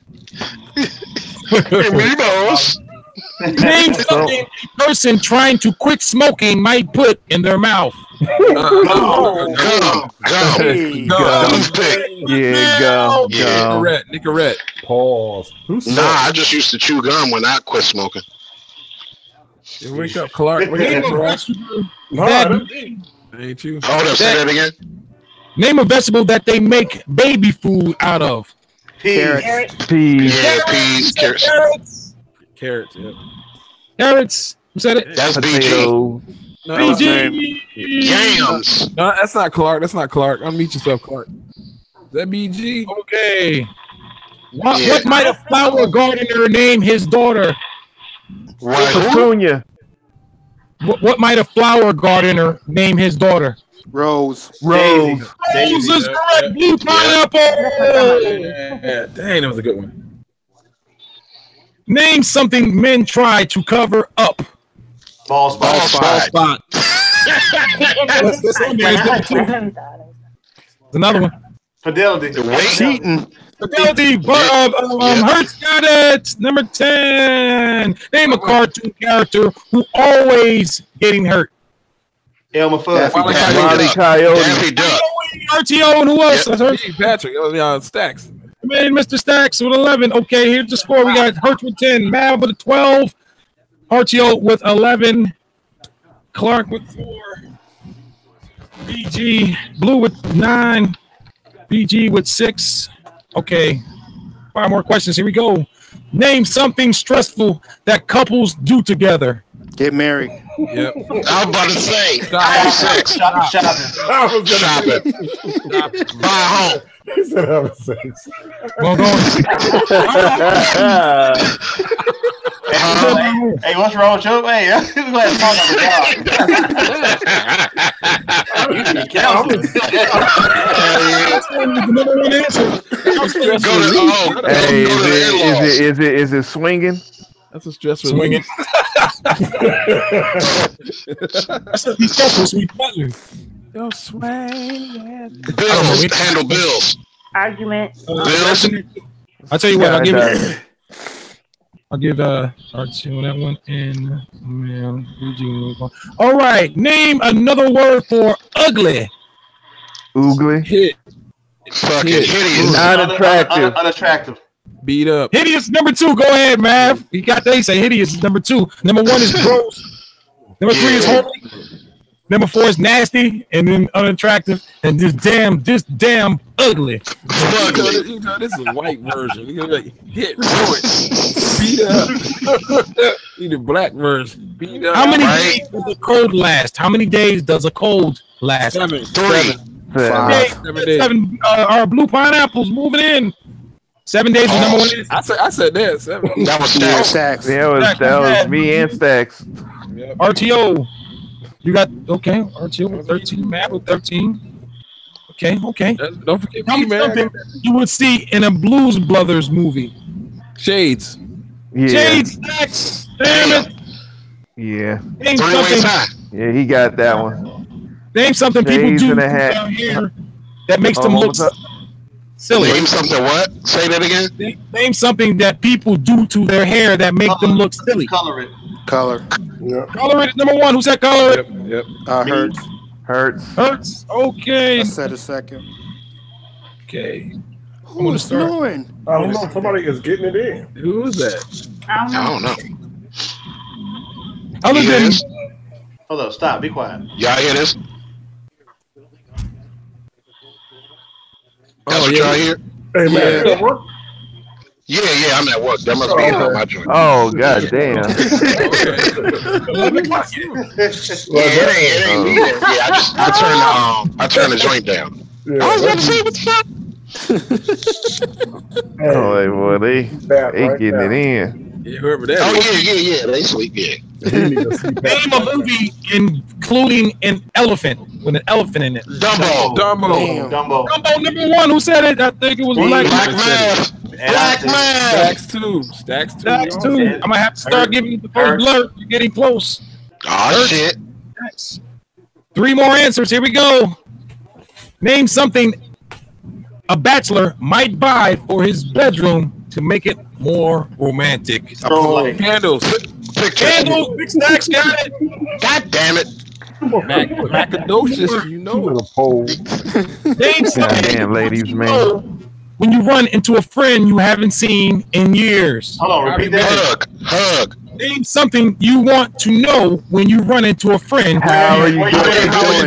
Name something a person trying to quit smoking might put in their mouth. Gum. Nicorette. Pause. Nah, I just used to chew gum when I quit smoking. You wake up, Clark. Name a vegetable Ain't you? Hold up, say that again. Name a vegetable that they make baby food out of. Peas. Peas. Yeah, peas, carrots. Carrots, yeah. Carrots. Who said it? That's BG. Potato. No, BG. Yams. no, that's not Clark. Unmute yourself, Clark. Is that BG? Okay. What might a flower gardener name his daughter? Petunia. What might a flower gardener name his daughter? Rose. Rose is correct. Blue pineapple. Yeah. Dang, that was a good one. Name something men try to cover up. Ball spot. Another one. Fidelity. Cheating. Fidelity. Hertz got it. Number 10. Name a cartoon character who always getting hurt. Elmer Fudd. Wile E. Coyote. Daffy Duck. RTO and who else? Steve Patrick. It was Stacks. Man, Mr. Stacks with 11. Okay, here's the score. We got Hertz with 10, Mav with 12, RTO with 11, Clark with 4, BG, Blue with 9, BG with 6. Okay, 5 more questions. Here we go. Name something stressful that couples do together. Get married. Yep. I was about to say. Stop. Sex. Shopping. Buy a home. He said having sex. Well done. Hey, what's wrong with you? Hey, we're going to talk Is it swinging? That's a stress Swinging. That's a stressful, sweet butler. Yo, swing. Bills. Handle bills. Argument. Bills. I'll tell you what. I'll give R2 that one and man. All right. Name another word for ugly. Oogly. Hit. Fucking hideous. Unattractive. Unattractive. Beat up. Hideous number 2. Go ahead, Mav. You got that. He say hideous is number 2. Number 1 is gross. Number 3 is holy. Number 4 is nasty, and then unattractive, and this damn ugly. You know, this is a white version. You know, like, hit, ruin, beat up. Need a black version. Beat up. How many days does a cold last? How many days does a cold last? 7. 3. 7 days. 7. Our blue pineapples moving in. 7 days is number 1. I said that. 7. That was Stacks. That was me and Stacks. Yep. RTO. You got, okay, RTO with 13, Matt with 13. Okay. Don't forget Tell me, me man. something you would see in a Blues Brothers movie. Shades. Yeah. Shades, Stacks, damn it. Yeah. Name 3-way something, tie. Yeah, he got that one. name something people Shades do and to a hat. their hair that makes them what look was that? silly. Name something what? Say that again. Name something that people do to their hair that make them look silly. Color it. Color. Yeah. Color it is number 1. Who said color it? Yep. Hurts. Hurts. Okay. I said a second. Okay. Who is snoring? I don't know. Somebody is getting it in. Who is that? I I don't know. don't know. Other You hear than this? Hold up. Stop. Be quiet. Y'all hear this? That's what yeah. y'all hear? Hey, man. Yeah. Yeah, I'm at work. That must be on my joint. Oh, god damn. It ain't me. Yeah, I turned the joint down. Yeah. I was about to say, what the fuck? Oh, boy, they Right getting now. it in. You remember that? Oh, yeah. They sleep, yeah. name a movie including an elephant with an elephant in it. Dumbo. Damn. Dumbo. Dumbo number 1. Who said it? I think it was Black Black Man. man. Black man. Stacks 2. Stacks 2. I'm gonna have to start giving you the first blur. You're getting close. Oh, shit. 3 more answers. Here we go. Name something a bachelor might buy for his bedroom to make it more romantic. Candles. Candles. Big Stacks got it. God damn it. Macadocious, you know. Name something Goddamn, ladies, man. when you run into a friend you haven't seen in years. Hold on, repeat that. Hug. Name something you want to know when you run into a friend. How are you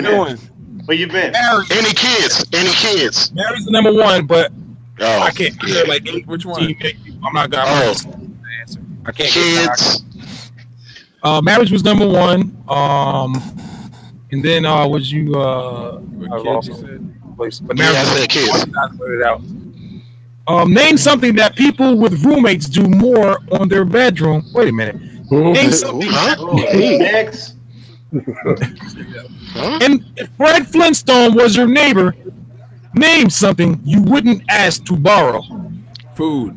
doing? Where you been? Any kids? Mary's the number 1, but I can't hear like which one? I'm not gonna answer. I can't kids. Marriage was number 1. And then was you kids, you said? But marriage I said kids. Name something that people with roommates do more on their bedroom. Wait a minute. Name something. Next. And if Fred Flintstone was your neighbor, name something you wouldn't ask to borrow. Food.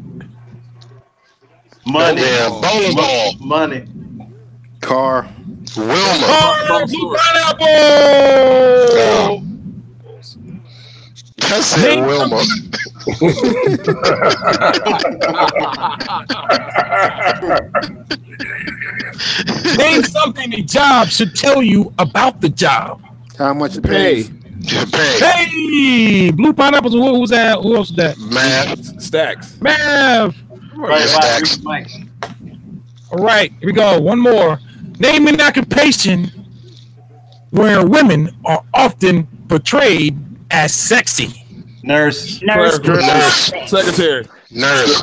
Money. Bowling ball. Money. Car. Wilma. Pineapple. Oh. I said Wilma. Name something a job should tell you about the job. How much it pays? Hey, Blue Pineapples. Who was that? Who else was that? Mav. Stacks. Mav. Stacks. All right, here we go. One more. Name an occupation where women are often portrayed as sexy. Nurse. Secretary. Nurse.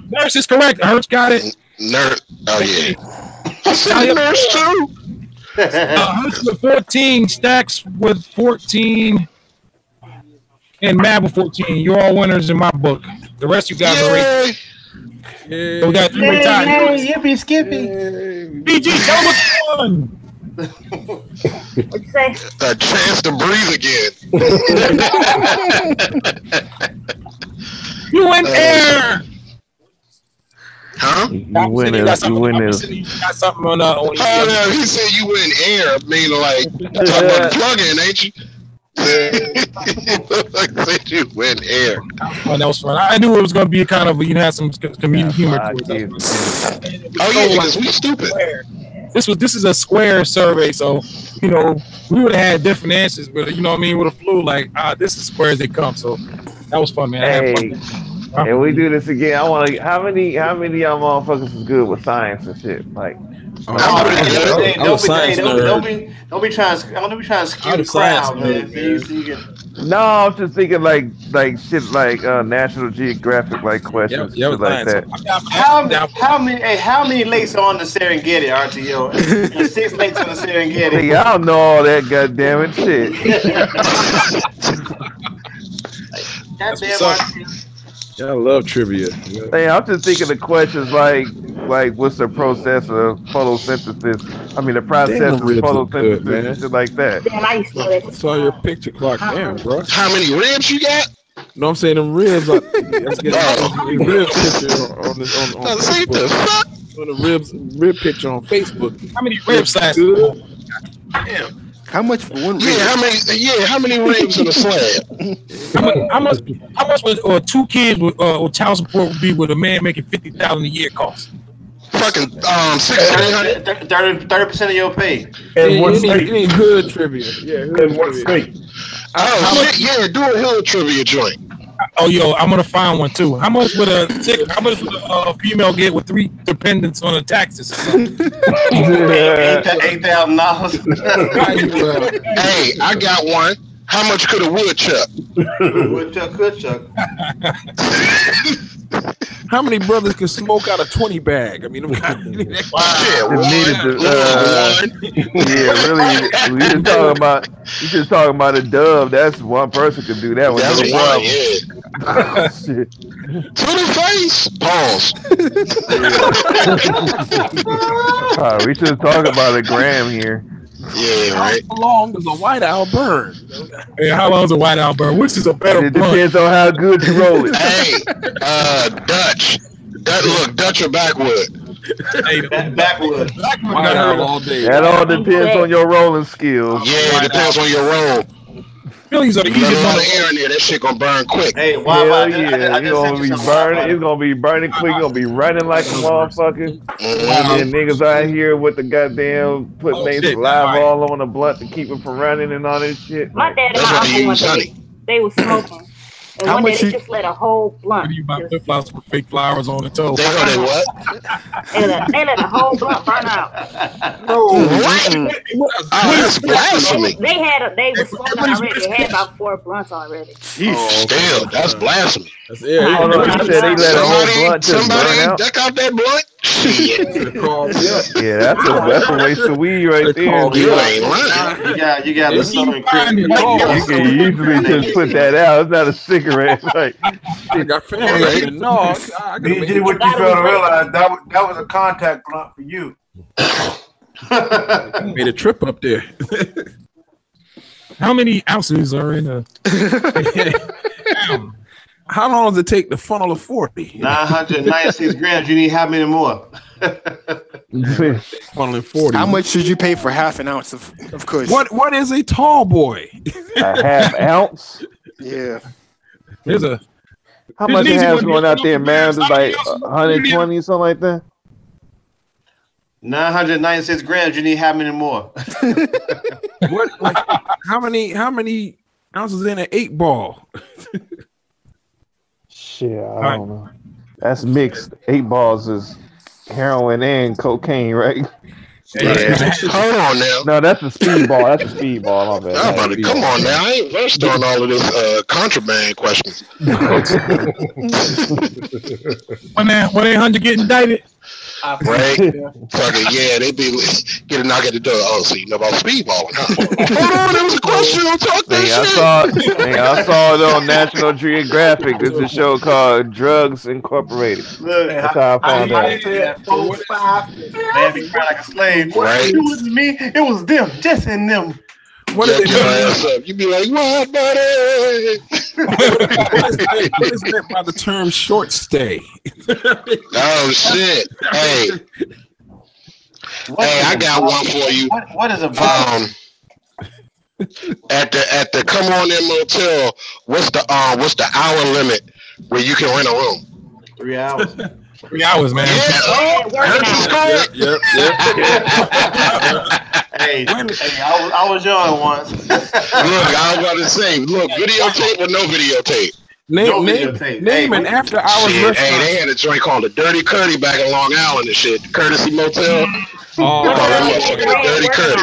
Nurse is correct. Hertz got it. Nurse. Oh yeah. I said nurse too. Hertz with 14. Stacks with 14. And Matt with 14. You're all winners in my book. The rest you guys are rated. Yeah. So we got 3 times. Yippee skippy. BG, tell them what you won. What'd you say? A chance to breathe again. You win air. Huh? You win it. You win it. You got something on Oh no, he said you win air, meaning like talking about plug-in, ain't you? Like said you win air. Oh, that was fun. I knew it was going to be kind of, have some comedic humor to it. Oh yeah, because we stupid. This is a square survey, so we would have had different answers, but you know what I mean, with a flu, like this is square as they come. So that was fun, man. I had fun. And we do this again. I want to. How many of y'all motherfuckers is good with science and shit? Like, Don't be trying to skew the crowd, man. No, I'm just thinking like shit like National Geographic like questions, shit like that. How many lakes are on the Serengeti, RTO? 6 lakes on the Serengeti. Hey, I don't know all that goddamn shit. Yeah, I love trivia. Hey, I'm just thinking of questions like what's the process of photosynthesis? I mean, the process of photosynthesis and shit like that. Damn, I used to know that. I saw your picture clock. Damn, bro. How many ribs you got? No, I'm saying them ribs. Let's get the rib picture on Facebook. On the rib picture on Facebook. How many ribs size? Damn. How much for one rib? How many ribs in a slab? How much would 2 kids with child support would be with a man making $50,000 a year cost? Fucking 30% of your pay. And what state? Any hood trivia? Yeah, hood And what trivia. state? Oh shit! Yeah, do a hood trivia joint. Oh, yo, I'm gonna find one too. How much would a female get with 3 dependents on the taxes? $8,000. Hey, I got one. How much could a woodchuck? Woodchuck. How many brothers can smoke out a 20 bag? I mean, One. yeah, really. We just talking about a dub. That's one person could do that one. That's no one, problem. yeah. Shit. To the face. Pause. We should talk about a gram here. Yeah, right. How long does a white owl burn? Hey, how long does a white owl burn? Which is a better It depends on how good you roll it. Hey, Dutch. Dutch or backwood? Backwoods. All day. That all depends on your rolling skills. Yeah, it depends on your roll. Phillies are the easiest. A lot of air in there. That shit gonna burn quick. Hey, Hell yeah, it's gonna be burning. It's gonna be burning quick. You're gonna be running like a motherfucker. And then niggas out here with the goddamn putting their saliva all on the blunt to keep it from running and all this shit. My dad and my uncle went to they was smoking. And one day they just let a whole blunt. You buy flip flops with fake flowers on the toe. They what? They let a whole blunt burn out. That's blasphemy. They were smoking already. They had about 4 blunts already. Still, that's blasphemy. You said they let a whole blunt just burn out. Duck out that blunt. Yeah, that's a waste of weed right there. You ain't lying. You got the Southern Creek. You can easily just put that out. It's not a cigarette. Like, I got family. No, BG, what you fail to realize that was a contact blunt for you. Made a trip up there. How many ounces are in a? How long does it take to funnel a 40? 996 grams. You need how many more? Funneling 40. How much should you pay for half an ounce of kush? What is a tall boy? A half ounce? Yeah. There's a. How much it has going out there, man? It's like 120, something like that. 996 grams. You need how many more? What? Like, how many ounces in an 8 ball? Shit, I don't know. That's mixed. 8 balls is heroin and cocaine, right? Yeah. Hold on now. No, that's a speedball. That's a speedball. My bad. Come on now. I ain't versed on all of this contraband questions. When 800 get indicted. Right? Fucking yeah, they be get a knock at the door. Oh, so you know about speedballing, huh? Hold on, there was a question. Don't talk that shit. I saw it on National Geographic. There's a show called Drugs Incorporated. Look, that's how I found out. Man, be crying like a slave. Right? It wasn't me. It was them. Just in them. What is it? You be like, what, buddy? What is meant by the term short stay? Oh shit! Hey, I got one for you. What is a bomb? At the Come On In Motel, what's the hour limit where you can rent a room? 3 hours. 3 hours, man. Yep. Hey, I was young once. Look, I was about to say, videotape or no videotape? Name an after hours restaurant. Hey, they had a joint called the Dirty Curdy back in Long Island and shit. The Courtesy Motel. The Dirty Curdy.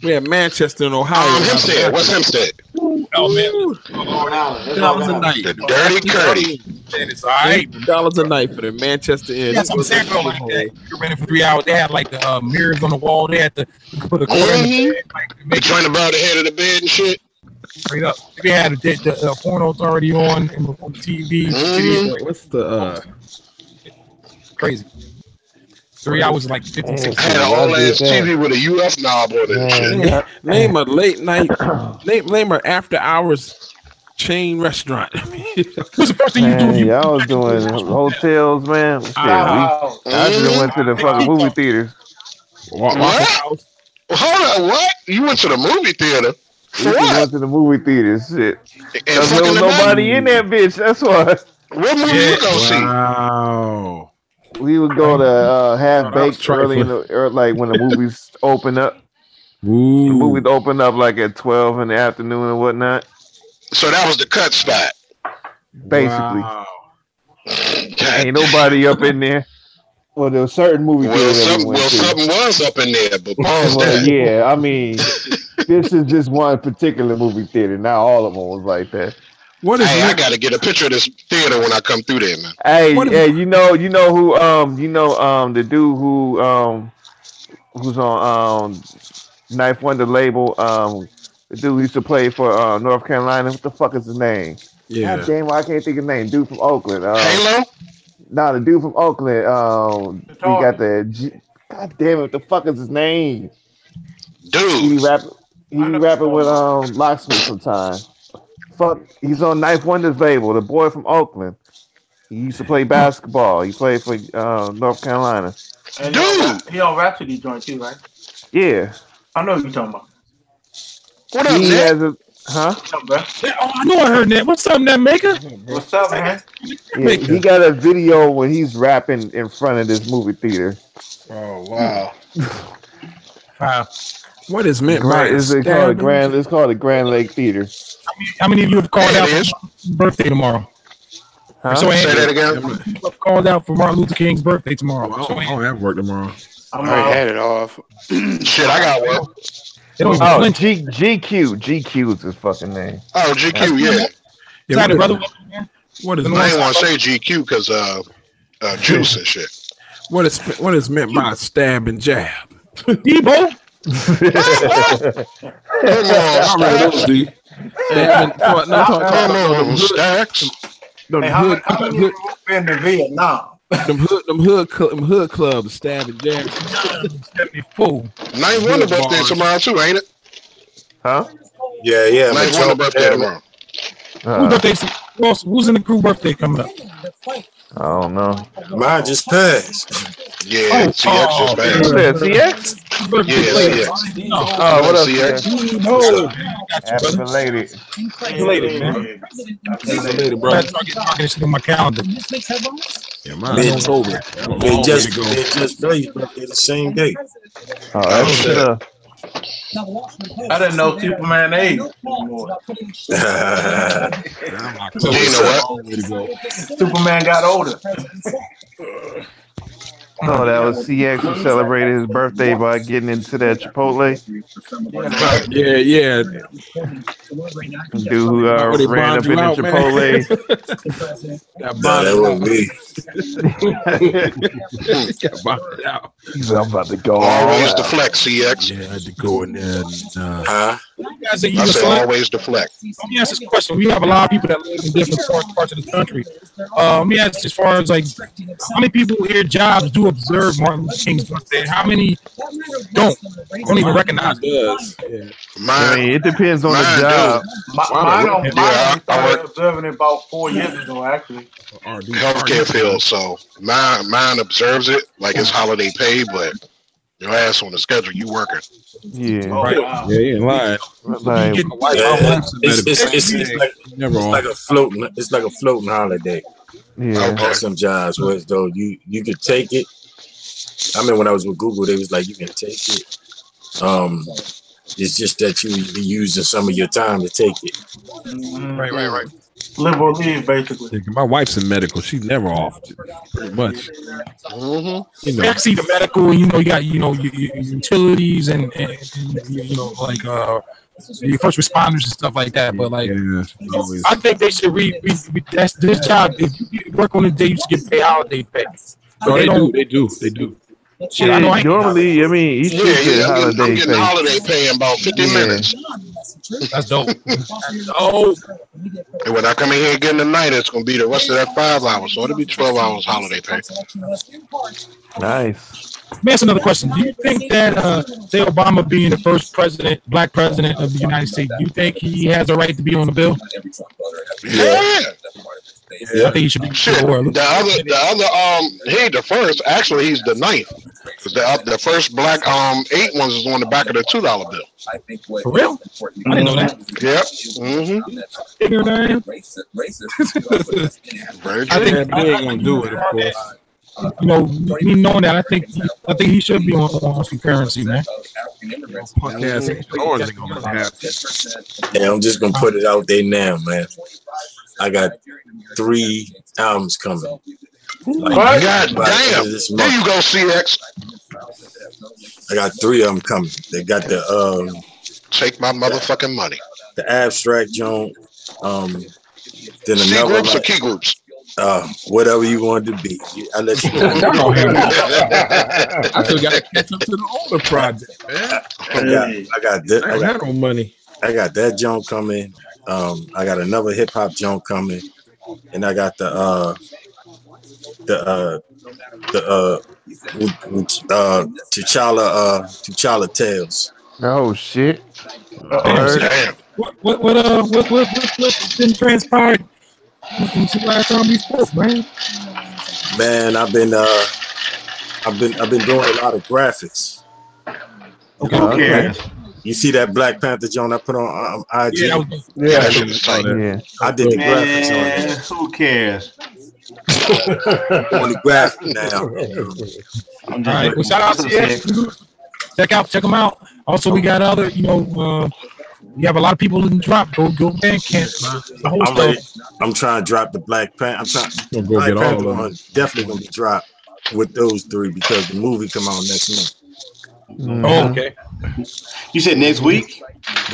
We had Manchester in Ohio. Hempstead. What's Hempstead? Oh man, $2 a night. The Dirty Curdy. It's all right. $2 a night for the Manchester Inn. Yeah, some sample like that. You're renting for 3 hours. They had like the mirrors on the wall. They had to put a quarter in the bed, the joint above the head of the bed and shit. Straight up. They had the porno authority on the TV. What's the crazy? 3 hours is like 56. I had an old ass TV with a UF knob on it. Name a late night. Name an after hours chain restaurant. What's the first thing you do? Y'all was doing hotels, man. Shit, I just went to the fucking movie theaters. What? Hold on, what? You went to the movie theater? We went to the movie theaters. Shit. Because there was nobody in that bitch. That's why. What movie you go see? Wow. We would go to Half Baked early like when the movies open up. Ooh. The movies open up like at 12 in the afternoon and whatnot. So that was the cut spot. Basically. Wow. Ain't nobody up in there. Well, there was certain movie theaters. Something was up in there, but yeah, I mean, this is just one particular movie theater. Not all of them was like that. I gotta get a picture of this theater when I come through there, man. Hey, you know who the dude who's on Knife Wonder label, the dude who used to play for North Carolina. What the fuck is his name? Yeah. God damn, I can't think of his name. Dude from Oakland. Halo? No, the dude from Oakland. He got the God damn it, what the fuck is his name? Dude. He rapping with Locksmith sometimes. Fuck, he's on Knife Wonder's label, the boy from Oakland. He used to play basketball. He played for North Carolina. And dude, he on Rhapsody joint too, right? Yeah. I know what you're talking about. What up, He Nick? has a What's up, bro? Oh, I know I heard that. What's up, that maker? What's up, man? Yeah, he got a video when he's rapping in front of this movie theater. Oh wow! What is meant by It's called the Grand Lake Theater. How many of you have called out for Martin's birthday tomorrow? Huh? So Say that again. people have called out for Martin Luther King's birthday tomorrow. I don't have work tomorrow. I already had it off. Shit, I got work. GQ is his fucking name. Oh, GQ, yeah. Excited, brother. What is? I didn't want to say GQ because juice and shit. What is meant by stab and jab? Debo. Stacks. Hey, how many of you been to Vietnam? Them hood clubs, stab and jab. 74. Night Wonder birthday tomorrow too, ain't it? Huh? Yeah. Night Wonder birthday tomorrow. Who's in the crew birthday coming up? I don't know. Mine just passed. Yeah, CX just passed. CX? Yeah, CX. Oh, what up, CX? Happy belated. Later, bro. Talking on my calendar. Yeah, mine's October. It just Blaze's birthday the same day. Oh, that's good. I didn't know Superman age. Superman got older. No, that was CX who celebrated his birthday by getting into that Chipotle. Yeah. Dude who ran up in the Chipotle. That was me. He's like, I'm about to go. Always deflect, CX. Yeah, I had to go in there. I said always deflect. Let me ask this question. We have a lot of people that live in different parts of the country. Let me ask as far as like, how many people here jobs do observe Martin Luther King's birthday? How many don't even recognize it? It depends on the job. Mine started observing it about 4 years ago, actually. Healthcare field, so mine observes it like it's holiday pay, but your ass on the schedule, you working. Yeah, right. Wow. Yeah, you ain't lying. It's like a floating holiday. Yeah, on some jobs, whereas though you could take it. I mean, when I was with Google, they was like, you can take it. It's just that you be using some of your time to take it. Right. Liberal leave, basically. Yeah, my wife's in medical. She's never off, pretty much. Actually, the medical, you got your utilities and like your first responders and stuff like that. But like, I think they should that's this job. If you work on a day, you should get paid holiday pay. So they do. Shit, I know. Normally, you should get holiday I'm getting holiday pay in about 50 minutes. That's dope. And when I come in here again tonight, it's going to be the rest of that 5 hours. So it'll be 12 hours holiday pay. Nice. Let me ask another question. Do you think that, say, Obama being the first black president of the United States, do you think he has a right to be on the bill? Yeah. I think he should be. Shit. The other, he ain't the first. Actually, he's the 9th. The first black 8 ones is on the back of the $2 bill. For real? I didn't know that. Yep. I think they ain't gonna do it, of course. Me knowing that, I think he should be on some currency, man. Yeah, I'm just gonna put it out there now, man. I got 3 albums coming. God damn! There you go, CX. I got 3 of them coming. They got the take my motherfucking money. The abstract joint. Then C another groups or key groups. Whatever you want to be. I let you know. I still got to catch up to the older project, man. I got that. I got no money. I got that joint coming. I got another hip hop joint coming, and I got the T'Challa Tales. Oh shit! What didn't transpire? When's the last time we spoke, man? Man, I've been doing a lot of graphics. Okay. Who cares? You see that Black Panther joint I put on IG? Yeah, that shit was tight. Yeah. I did the graphics on Man, there. who cares? On the graphic now. I'm All right. Well, shout out to you. Check them out. Also, we got other, we have a lot of people in the drop. Go Bandcamp. The whole stuff. I'm trying to drop the Black Panther. I'm trying. Go get all of them. Definitely gonna be dropped with those three because the movie come out next month. Mm-hmm. Oh, okay. You said next week?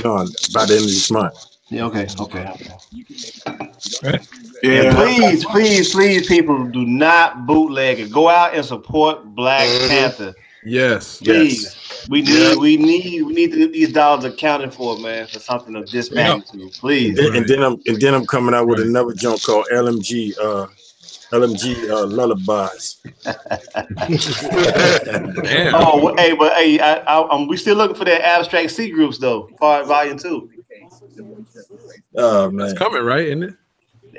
No, by the end of this month. Yeah, okay. Right. Yeah, please, people, do not bootleg it. Go out and support Black Panther. Yes. Please. We need these dollars accounted for, man, for something of this magnitude. Please. And then I'm coming out with another joint called LMG Lullabies. We still looking for that Abstract C groups though, volume 2. Oh man, it's coming, right? Isn't it?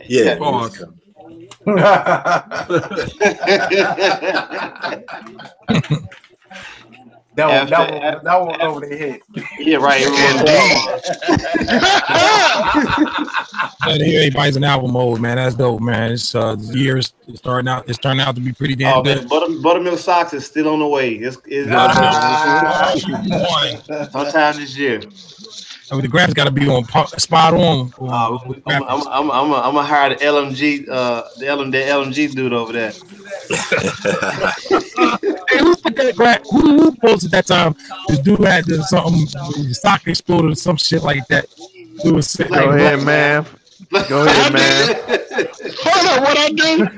Yeah. That one over their head. Yeah, right. Everybody's in album mode, man. That's dope, man. It's the year is turning out to be pretty damn good. Buttermilk Socks is still on the way. It's sometime this year. I mean, the graphics got to be on spot on. I'm gonna hire the LMG, the LMG dude over there. Hey, who posted that time? The dude had something, the stock exploded or some shit like that. Go ahead, man. Hold on, what I do?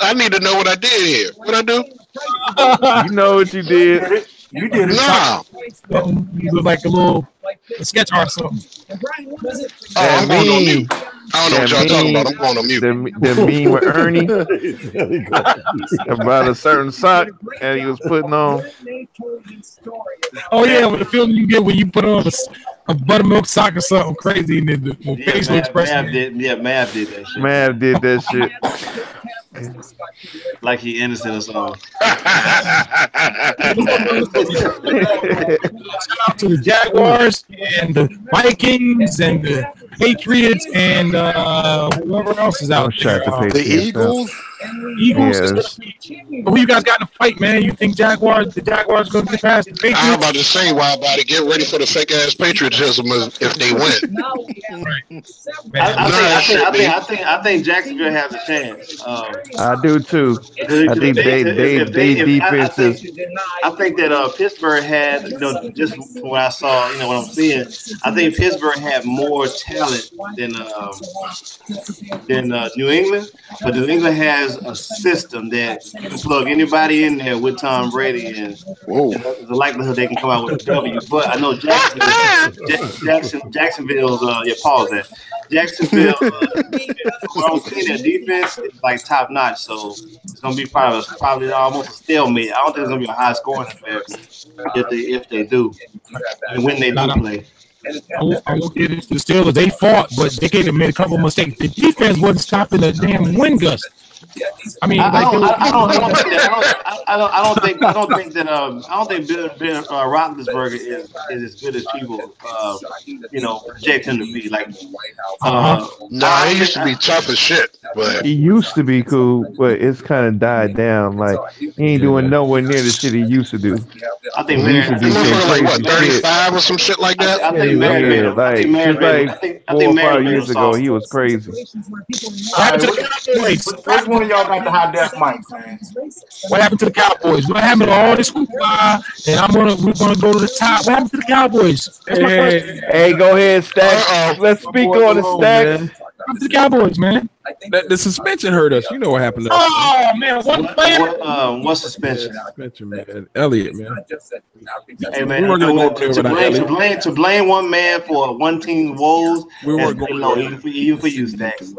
I need to know what I did here. What I do? You know what you did. You did it. Nah. You look like a sketch art or something. I'm going on mute. I don't know what y'all talking about. I'm going on mute. The meme with Ernie about a certain sock that he was putting on. Oh yeah, with the feeling you get when you put on a buttermilk sock or something crazy, and the facial expression. Mav did that shit. Mav did that shit. Like he innocent or something. Shout out to the Jaguars and the Vikings and the Patriots and whoever else is out there. The Eagles. Eagles. Yes. Who you guys got in the fight, man? You think the Jaguars going to get past the Patriots? I'm about to say, why about to get ready for the fake ass patriotism if they win. I think Jacksonville has a chance. I do too. I think they defense is. I think that Pittsburgh had, just from what I saw, what I'm seeing, I think Pittsburgh had more talent than New England, but New England has a system that you can plug anybody in there with Tom Brady, and there's a likelihood they can come out with a W. But I know Jacksonville's pause that. Jacksonville, what I'm seeing, their defense is like top notch, so it's gonna be probably almost a stalemate. I don't think it's gonna be a high scoring affair if they do, and when they do play. I won't get into the Steelers. They fought, but they could have made a couple mistakes. The defense wasn't stopping the damn wind gust. I mean, I don't think Ben Roethlisberger is as good as people project him to be. He used to be tough as shit, but he used to be cool, but it's kind of died down. Like he ain't doing nowhere near the shit he used to do. I think he used to do like 35 or some shit like that. I think 4 or 5 years ago, he was crazy. Which one of y'all got the high def mics, man? What happened to the Cowboys? What happened to all this hoopla? And we're gonna go to the top. What happened to the Cowboys? Hey, go ahead, Stack. Let's speak on the Stack. What happened to the Cowboys, man? The suspension hurt us. You know what happened? Oh man, what suspension? Suspension, man. Elliott, man. Hey man, to blame one man for one team's woes. We weren't going low, even for you, Stacks.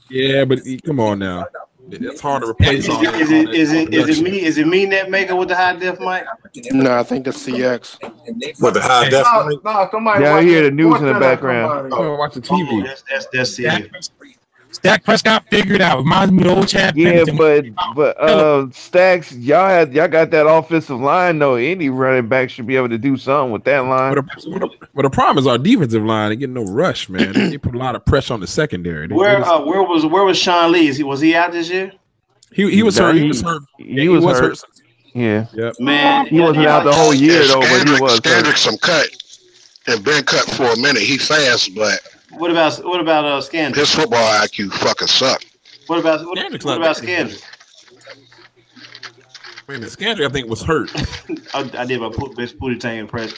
Yeah, but come on now. It's hard to replace all that. Is it me that maker with the high def mic? No, I think the CX. With the high def mic? Yeah, I hear the news in the background. Oh, watch the TV. That's CX. Dak Prescott figured out. Reminds me of old Chad. Yeah, Pennington. but Stacks, y'all got that offensive line though. Any running back should be able to do something with that line. But the problem is our defensive line. They get no rush, man. They put a lot of pressure on the secondary. Where was Sean Lee? Was he out this year? He was hurt. He was hurt. He was hurt. Yeah. Yep. Man, he wasn't out the whole year though, but he was. Skandrick some cut and been cut for a minute. He fast, but what about Skandrick? His football IQ fucking suck. What about Skandrick? Wait a minute, Skandrick I think was hurt. I did my best booty tank impression.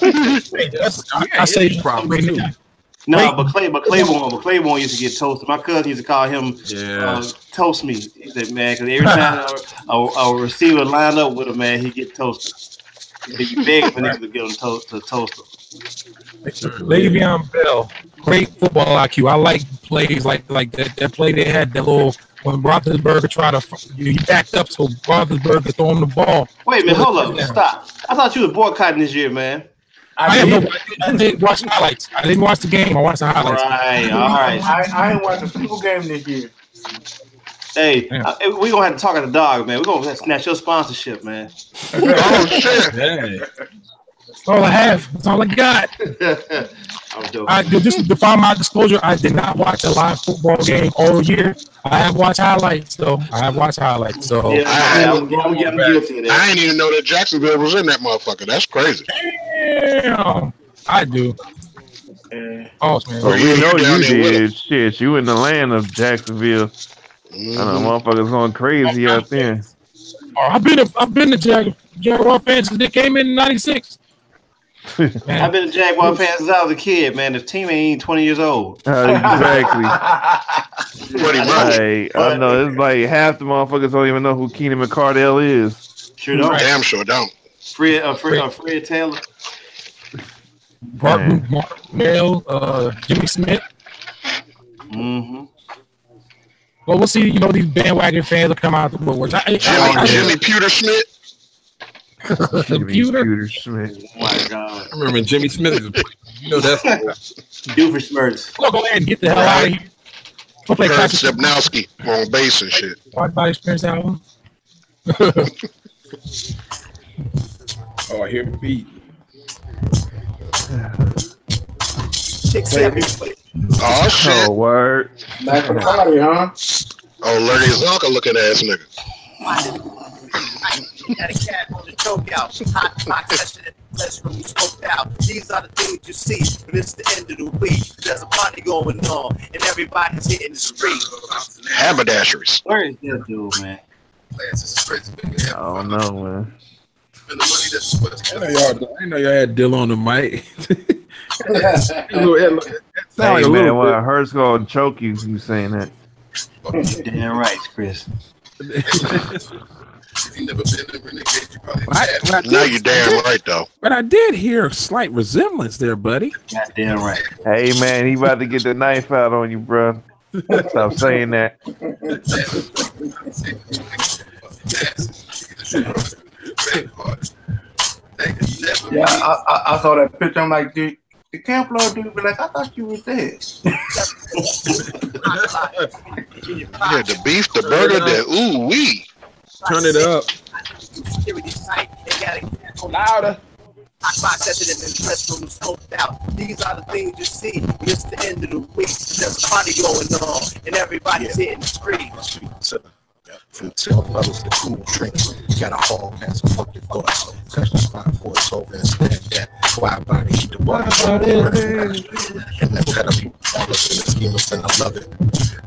I say probably too. No, but Claiborne used to get toasted. My cousin used to call him toast me. He said, man, because every time a receiver line up with him, man, he get toasted. He begged for niggas to get him to toast him. Le'Veon Bell, great football IQ. I like plays like that. That play they had, that little when Roethlisberger tried to, he backed up so Roethlisberger throw him the ball. Wait a minute, hold up, stop. I thought you was boycotting this year, man. I didn't watch the highlights. I didn't watch the game. I watched the highlights. Right, all right. I ain't watched a single game this year. Hey, we're going to have to talk at the dog, man. We're going to snatch your sponsorship, man. Oh, shit. That's all I have. That's all I got. I'm joking. Just to define my disclosure, I did not watch a live football game all year. I have watched highlights, though. I'm guilty of that. I didn't even know that Jacksonville was in that motherfucker. That's crazy. Damn. I do. Oh, man. So you know you did. Shit, you in the land of Jacksonville. I know motherfuckers going crazy out there. Oh, I've been a Jaguar fan since they came in '96. I've been a Jaguar fan since I was a kid, man. The team ain't 20 years old. Exactly. Pretty much. Hey, I know it's like half the motherfuckers don't even know who Keenan McCardell is. Sure don't. Damn sure don't. Fred Taylor. Mark Bell, Jimmy Smith. Mm-hmm. Well, we'll see. You know, these bandwagon fans will come out the woodwork. Jimmy Pewter Smith. Pewter Smith. Oh my God! I remember Jimmy Smith. You know that's Doofenshmirtz. Go ahead and get the hell out of here. Go play Kurt Stepnowski on bass and shit. Watch my experience album. Oh, I hear the beat. Oh shit! Oh, word. Back from party, huh? Oh, Larry Zonka looking ass nigga. Got a cat on the choke out. Hot question and flesh from you smoked out. These are the things you see when it's the end of the week. There's a party going on and everybody's hitting the street. Haberdasheries. Where is this dude, man? I don't know, man. I know y'all had Dill on the mic. Hey, man, when Hurts gonna choke you, you saying that. Damn right, Chris. Now you're damn right, though. But I did hear a slight resemblance there, buddy. Goddamn right. Hey, man, he about to get the knife out on you, bro. Stop saying that. Yeah, I saw that picture. I'm like, dude, the Camp Lord dude be like, I thought you were dead. Yeah, the beef, the burger, the ooh wee. Turn it up. Louder. These are the things you see. It's the end of the week. There's a party going on, and everybody's hitting the street. From tell fellas to cool drinks. You got a whole ass of fucking thoughts. Touch the spot for it's over and stand that. Why body keep the water burning. And then cut up all of the schemers and I love it.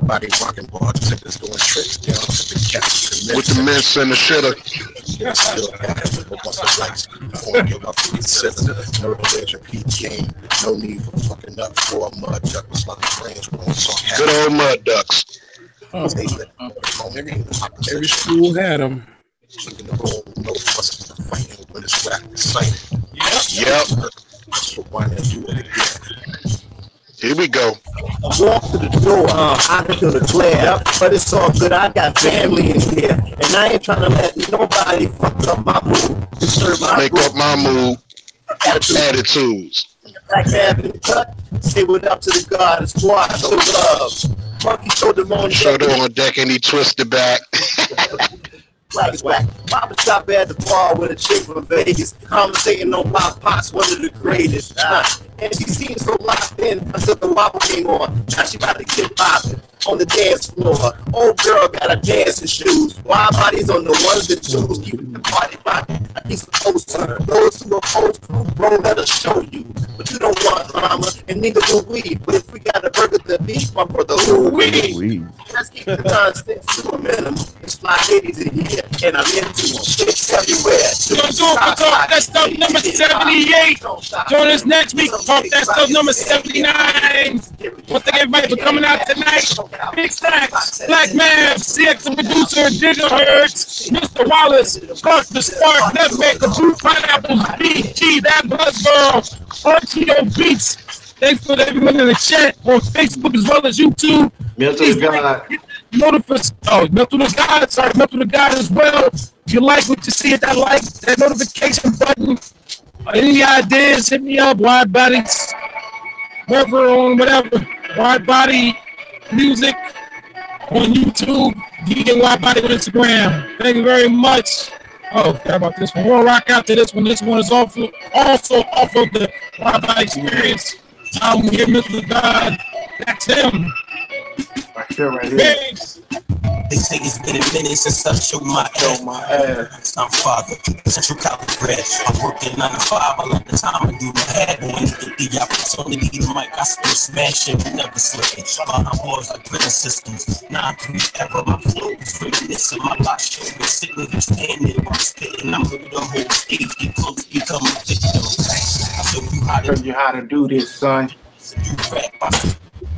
Body rocking bartenders doing tricks down to the cats. With the mints and the shitter. Still got a bunch of lights. I won't give up to consider. No religion, Pete King. No need for fucking up for a mud duck. It's like brains growing so happy. Good old mud ducks. Every school had them. No fussing and fighting when it's rap excited. Yep. So why not do it again? Here we go. I walk to the door, I can feel the glare, but it's all good. I got family in here, and I ain't trying to let nobody fuck up my mood. Make up my mood. Attitudes. Like having cut. Say what up to the God and squad. No love. Monkey showed them on deck and he twisted back. Like it's whack. Papa shop at the bar with a chick from Vegas. Conversating on Pop Pot's one of the greatest. And she seemed so locked in until the wobble came on. Now she about to get popping on the dance floor. Old girl got her dancing shoes. Wild bodies on the ones that choose. Keep the party rocking. I keep supposed to. Those who oppose to, bro, let us show you. But you don't want drama, and neither will we. But if we got a burger to beat, my brother, who we? Let's keep the constant to a minimum. It's fly ladies in here, and I'm into them. It's everywhere. That stuff number 78. Join us next week. Talk that stuff number 79. Once again, everybody for coming out tonight. Big Stacks, Black Man, CX the producer, Gigahertz, Mr. Wallace, Clark the Spark, Nutmeg, the Blue Pineapples, BG, That Blood Girl, RTO Beats. Thanks for everyone in the chat on Facebook as well as YouTube. Mental to God. Mental to God. Sorry, Mental to God as well. If you like what you see, that notification button. Any ideas, hit me up. Wide Bodies, whatever. Wide Body Music on YouTube. DJ Wide Body on Instagram. Thank you very much. Oh, forgot about this one. We'll rock out to this one. This one is also off of the Wide Body Experience. I'm here, Mr. God. That's him. Right here. They say it's been a minute since I showed my ass. I'm father, Central College grad. I'm working 9 to 5. I let the time I do my head. When you get the opportunity, the mic, I still smashing, never slipping. My boys like prison systems. 9-3 ever, my flow is reminiscent. My life show me sitting and standing. I'm spitting, I'm with the whole stage. Get close, become a victim. I show you how to do this, son. You rap,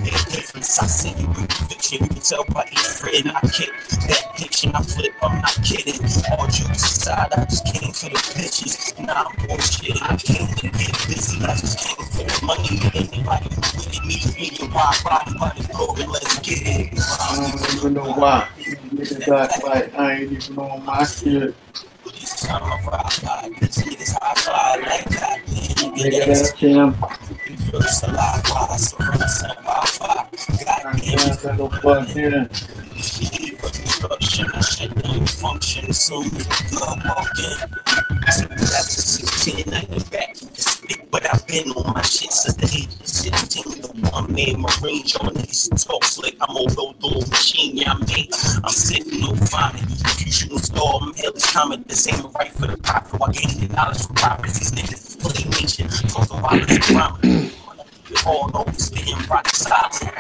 difference, I see you in fiction. You can tell by each written I kick that diction. I flip, I'm not kidding. All jokes aside, I just came for the bitches. Nah, I'm bullshit. I came to get busy. I just came for the money. Anybody who really needs me, and why body go and let's get it. I don't even know why. Niggas act like I ain't even on my shit. Time I ride, bitch, niggas high fly like that. Nigga, that's him. First alive, why so goddamn, function soon as the walk in. After 16, I get back to the stick, but I've been on my shit since the age of 16. The one man Marine on these talk slick. I'm old machine, yeah, I'm sitting no fine. If you shooting star, I'm hell is common. This ain't right for the profit. I gain the knowledge from prophets. These niggas play nation, talk about this drama. All know it's being rock solid.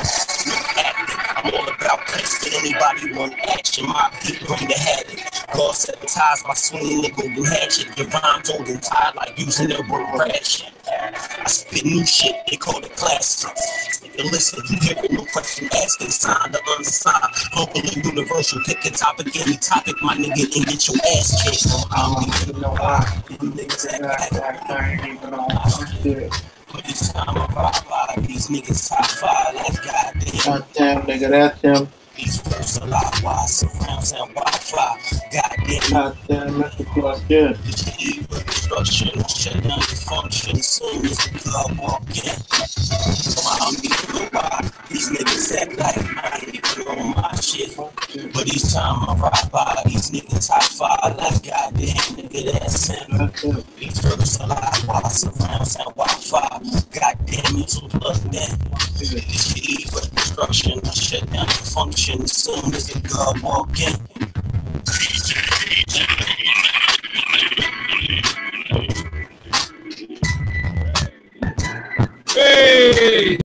I'm all about placement. Anybody want action? My people bring the habit. God sabotage by swinging the golden hatchet. Your rhymes old and tired like using their word ration. I spit new shit, they call it classics. If you listen, you hear it, no question asking. Sign the unsigned, local and universal. Pick a topic, any topic, my nigga, and get your ass kicked. I don't even know why. Niggas I ain't even on my shit. But this time I ride, these niggas high five like goddamn. Goddamn, nigga, that's him. These folks a lot wide, surrounds and Wi-Fi. Goddamn, that's the plug, yeah. Destruction, shut down the function as soon as the club walk in. I don't even know why these niggas act like I ain't even on my shit. But each time I ride by, these niggas high five like goddamn, nigga, that's him. These folks a lot wide, surrounds and Wi-Fi. Goddamn, it's a plug in. It's the eve of destruction, I shut down the function as soon as the club walk in. Hey!